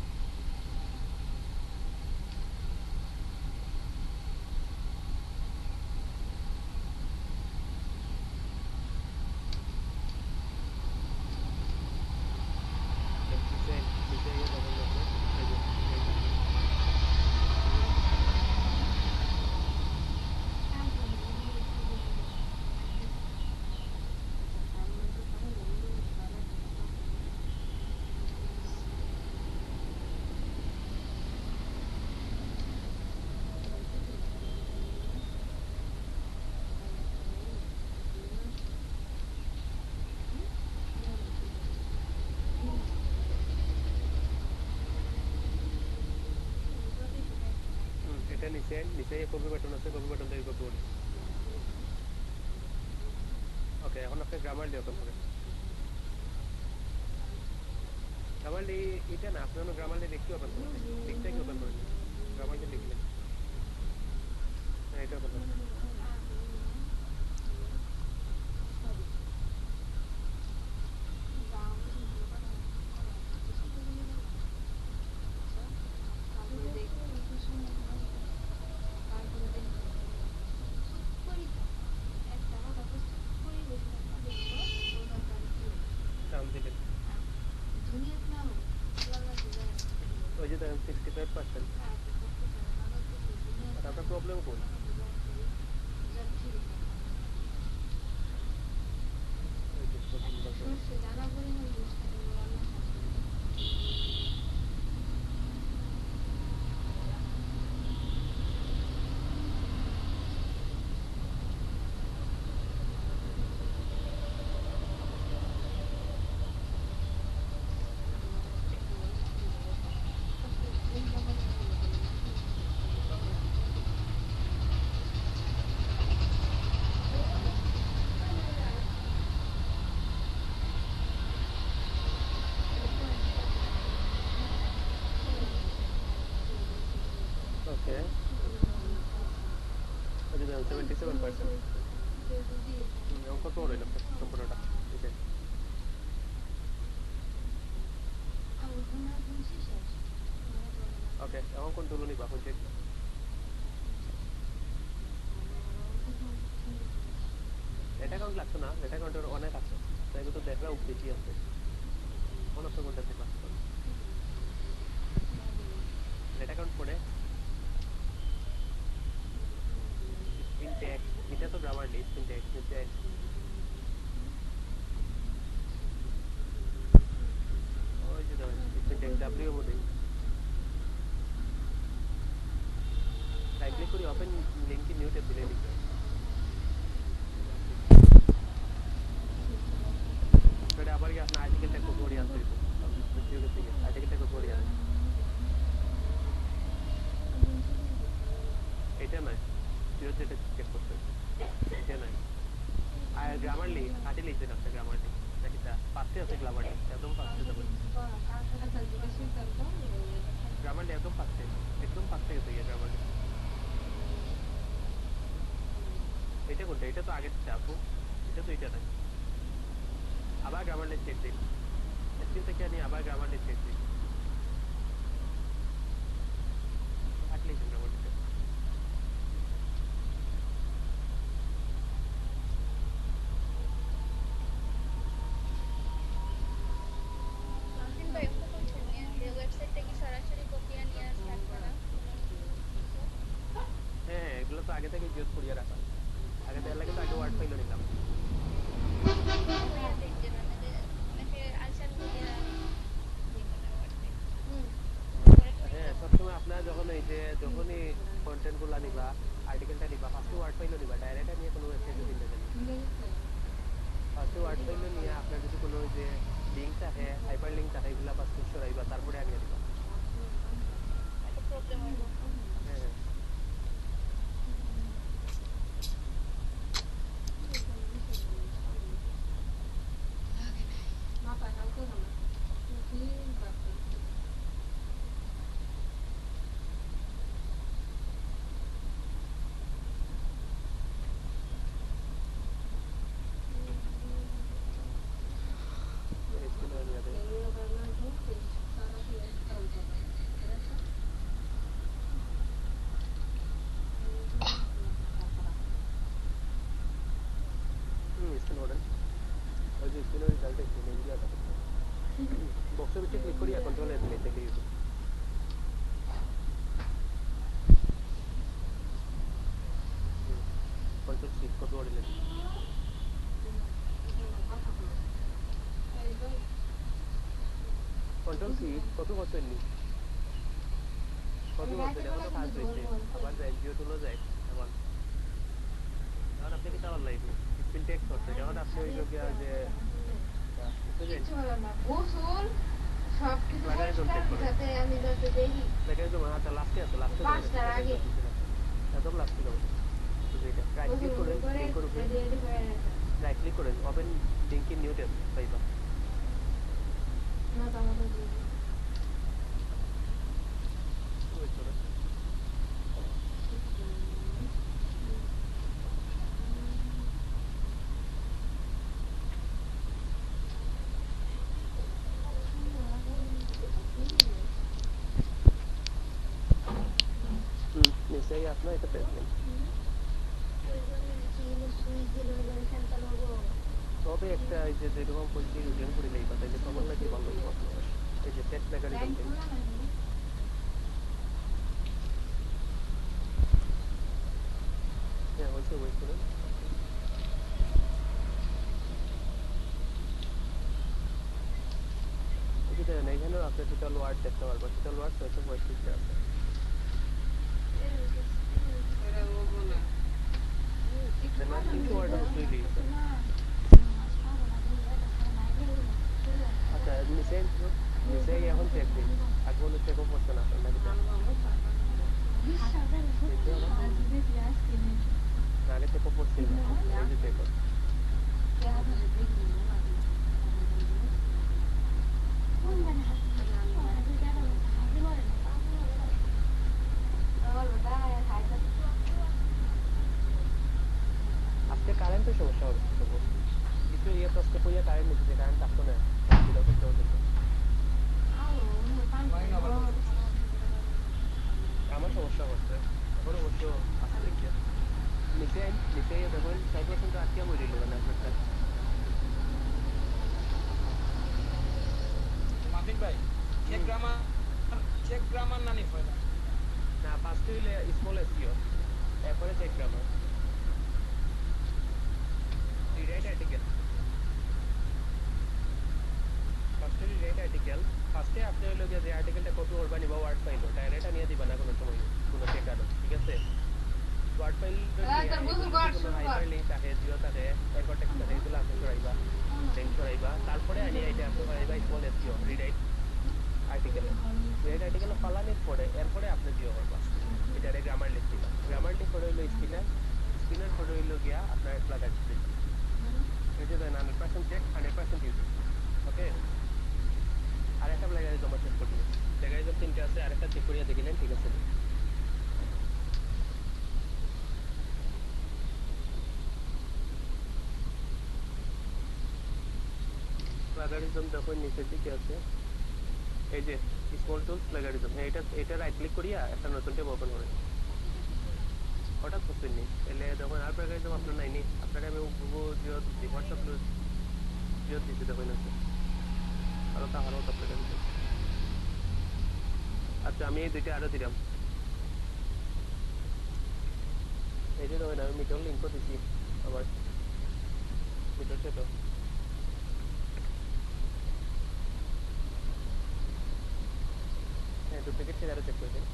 এটা নিচে কপি বাটন আছে কপি বাটন থেকে কপি করি ওকে এখন আপনি গ্রামারলি ওপেন করেন গ্রামারলি এটা না আপনি গ্রামারলি লিখতে ওপেন করেন লিখতে ওপেন করেন গ্রামারলি লিখলেন এটা ওপেন করেন নাম দিলেন ওই যে দেখেন 65% আর আপনার প্রবলেম কোন ওকে ওই যে 77% কত রইল সম্পূর্ণটা ঠিক আছে ওকে এখন কোন টুল নিবা কোন চেক ডেটা অ্যাকাউন্ট লাগতো না ডেটা অ্যাকাউন্টের অনেক আছে তাই তো দেখলাম বেশি আছে অনেক কোনটা থেকে ডেটা অ্যাকাউন্ট পড়ে স্পিন ট্যাগ এটা তো গ্রামারলি স্পিন ট্যাগ নিচে আগে আপনার আর্টিকেলটা কপি করে আনতে হইব জিওর থেকে আর্টিকেলটা কপি করে আনতে এটা নয় জিও যেটা চেক করতে এটা নয় আর গ্রামারলি হাতে লিখবেন আপনি গ্রামারলি নাকি তা ফার্স্টে আছে গ্রামারলি একদম ফার্স্টে যাবেন গ্রামারলি একদম ফার্স্টে গেছে গিয়ে গ্রামারলি এটা কোনটা এটা তো আগের চাপো এটা তো এটা নাই আবার গ্রামারলি চেক দিন স্ক্রিন থেকে নিয়ে আবার গ্রামারলি চেক দিন থাকলেই গ্রামারলিটা মাহফিন ভাই ওটা করছেন যে ওয়েবসাইটটা কি সরাসরি কপি নিয়ে স্টার্ট করা হ্যাঁ এগুলো তো আগে থেকে ইউজ করিয়ে রাখা আগে তো লাগে তো আগে ওয়ার্ড ফাইল নিলাম কইয়া দেখতে মানে যে অনেকে আলসান দিয়ে হ্যাঁ সবসময় আপনার যখন এই যে যখনই কন্টেন্ট গুলা নিবা আর্টিকেলটা নিবা ফার্স্টে ওয়ার্ড ফাইলও নিবা ডাইরেক্ট নিয়ে কোনো ওয়েবসাইটে দিতে যাবেন ফার্স্টে ওয়ার্ড ফাইলও নিয়ে আপনার যদি কোনো যে লিঙ্ক থাকে হাইপার লিঙ্ক থাকে এগুলা ফার্স্টে সরাইবা তারপরে আনিয়ে দিবা একটা প্রবলেম হয় হ্যাঁ স্কুলে আনিয়ে দেয় স্ক্রিন ওডেন ওই যে স্ক্রিনের রেজাল্ট একটু নেই আছে বক্সের ভিতরে ক্লিক করি কন্ট্রোল এর দিলে দেখে ইউটিউব কন্ট্রোল সি কপি করে দিলেন কন্ট্রোল সি কপি করতেন নি কপি করতে এখন তো কাজ হয়েছে আবার যায় জিও টুলও যায় এখন এখন আপনি কি চাওয়ার লাগবে স্পিন টেক্সট করতে যখন আপনি ওই লোক যে গোসল সবকিছু লাগাই জমতে করে সাথে আমি যাতে দেখি দেখেন তো হাতে লাস্টে আছে লাস্টে পাঁচটার আগে একদম লাস্টে যাবে এটা রাইট ক্লিক করেন লিংক করুন রাইট ক্লিক করেন open link in new tab পাইবা না তো আমাদের ওই চলে নিশ্চয়ই আপনার এটা পেয়েছিলেন তবে একটা এই যে যেরকম পরিস্থিতি রিটার্ন করে নেই তাই যে খবর নাকি ভালো এই যে সেট মেকানিজম হ্যাঁ হয়েছে ওয়েট করুন এখানেও আপনি টোটাল ওয়ার্ড দেখতে পারবেন টোটাল ওয়ার্ড হয়তো ভয়েস লিস্টে আছে কিছু ওয়ার্ড অবশ্যই দিয়েছে আচ্ছা নিচে এখন চেক দিন আগে কোনো চেকও করছে না নাকি আগে চেকও করছিল এই যে চেক আজকে কারেন্টের সমস্যা হবে কিছু ইয়ে তো আজকে পড়িয়া কারেন্ট নিচ্ছে কারেন্ট থাকতো না আমার সমস্যা হচ্ছে এখন অবশ্য আসলে কি নিচে দেখুন 6% আটকে বই দিল না আপনার মাফিন ভাই চেক গ্রামার নানি ফয়লা না ফার্স্ট হইলে স্মল এসইও এরপরে চেক গ্রামার রিরাইট আর্টিকেল ফার্স্টে আপনি হলো যে আর্টিকেলটা কপি করবা নিবা ওয়ার্ড ফাইল ডাইরেক্ট নিয়ে দিবা না কোনো সময় কোনো চেকারও ঠিক আছে ওয়ার্ড ফাইল হাইপার লিংক থাকে জিও থাকে এরপর টেক্সট থাকে এগুলো আপনি সরাইবা লিংক সরাইবা তারপরে আনিয়ে 100% check, 100% use. Okay? আরেকটা প্লাগারিজম আছে করতে প্লাগারিজম 3টা আছে আরেকটা চেক করিয়া দেখিলেন ঠিক আছে প্লাগারিজম যখন নিচের দিকে আছে এই যে স্মল টুলস প্লাগারিজম এটা রাইট ক্লিক করিয়া একটা নতুন ট্যাব ওপেন করেন হঠাৎ করছেন নি তাহলে যখন আর প্লাগারিজম আপনার নাইনি আপনাকে আমি গুগল জিও দিচ্ছি হোয়াটসঅ্যাপ জিও দিচ্ছি দেখুন আছে আরো তো প্লাগারিজম আচ্ছা আমি এই দুইটা আরো দিলাম এই যে দেখুন আমি মিটার লিঙ্কও দিচ্ছি আবার মিটার সেটা হ্যাঁ ডুপ্লিকেট ছিল আরো চেক করে দিন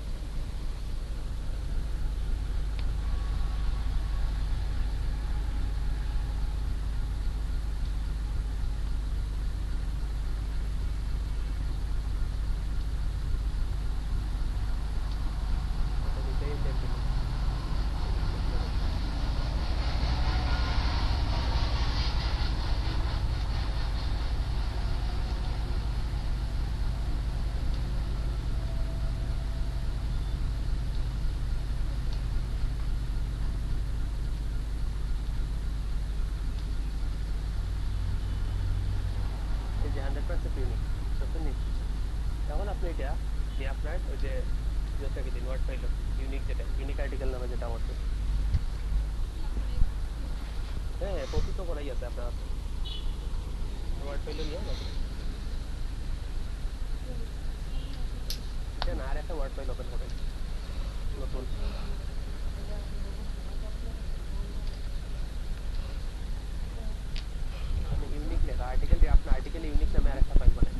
এই যে 100% ইউনিক বুঝছেন নি এখন আপনি এটা যে আপনার ওই যে যেটাকে দিন ওয়ার্ড ফাইল ইউনিক যেটা ইউনিক আর্টিকেল নামে যেটা আছে হ্যাঁ কপি তো করাই আছে আপনার ওয়ার্ড ফাইল নিয়ে যাবেন এটা না আর একটা ওয়ার্ড ফাইল ওপেন করবেন নতুন ইউনিক লেখা আর্টিকেল দিয়ে আপনার আর্টিকেল ইউনিক নামে আর একটা ফাইল বানাবেন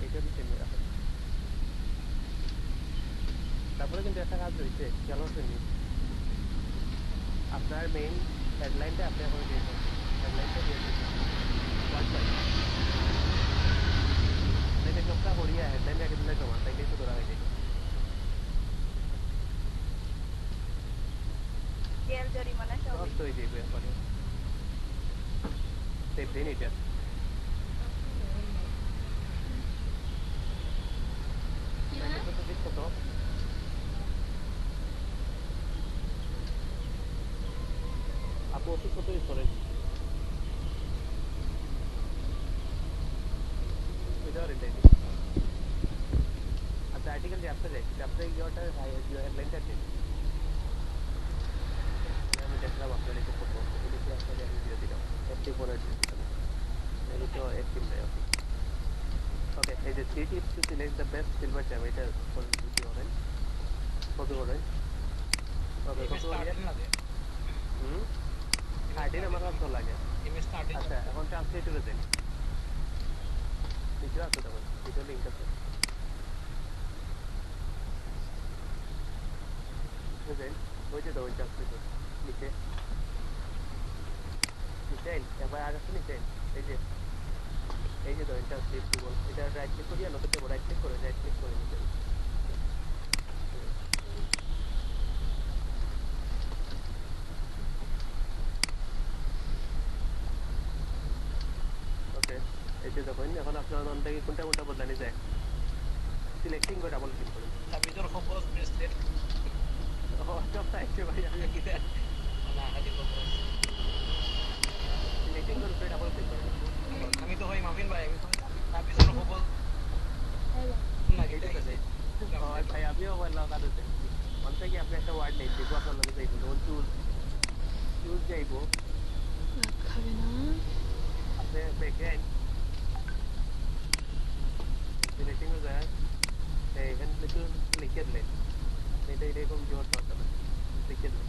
এইটা দিতে নিয়ে রাখেন তারপরে কিন্তু একটা কাজ রয়েছে খেয়াল করছেন আপনার মেইন হেডলাইনটা আপনি এখন দিয়ে দেন হেডলাইনটা দিয়ে দেন সবটা করিয়া হেডলাইন রেখে দিলে জমা তাইলে তো ধরা হয়ে যায় জেল জরিমানা সব সবই তো হয়ে যাবে একবারে সেভ দিন এটা কত আপু অফিস কত ইউজ করেন আচ্ছা আর্টিকেল যে আপনার চ্যাপ্টার ইয়োটা হেডলাইনটা দিন আমি দেখলাম আপনার লিখে করবো লিখে আপনাকে আমি দিয়ে দিলাম একটি পরে দিয়ে দিলাম এই তো একটি নেই ওকে এই যে 3 tips to select the best silver jam এটা কপি করেন ওকে কপি করে স্টার্টিং আমার কাছে তো লাগে আচ্ছা এখন ট্রান্সলেটরে দেন নিচে আছে তখন ভিডিও লিঙ্ক আছে বুঝলেন ওই যে তখন ট্রান্সলেটর নিচে এবার আগে তো নিচে এই যে ধরেন ট্রান্সলেট গুগল এটা রাইট ক্লিক করিয়া নতুন দেবো রাইট ক্লিক করে নিতে ওকে এই যে দেখুন এখন আপনার নাম থেকে কোনটা বদলানি যায় সিলেক্টিং করে ডাবল ক্লিক করুন ভিতর ফোকাস ব্রেসলেট সব চাইছে ভাই আমি কি দেন না খালি ফোকাস সিলেক্টিং করে ডাবল ক্লিক করুন আমি তো ভাই মাফিন ভাই আমি তো তার ভিতর ফোকাস না এইটা এটা তো ভাই আমিও বললাম কাছে মন থেকে আপনি একটা ওয়ার্ড নেই দেখবো আপনার লগে যাইব যেমন চুজ যাইব খাবে না আপনি ব্যাকগ্রাউন্ড সিলেক্টিং এ যায় এইখানে লিখে দিলেন এটা এরকম জোর করতে হবে লিখে দিলেন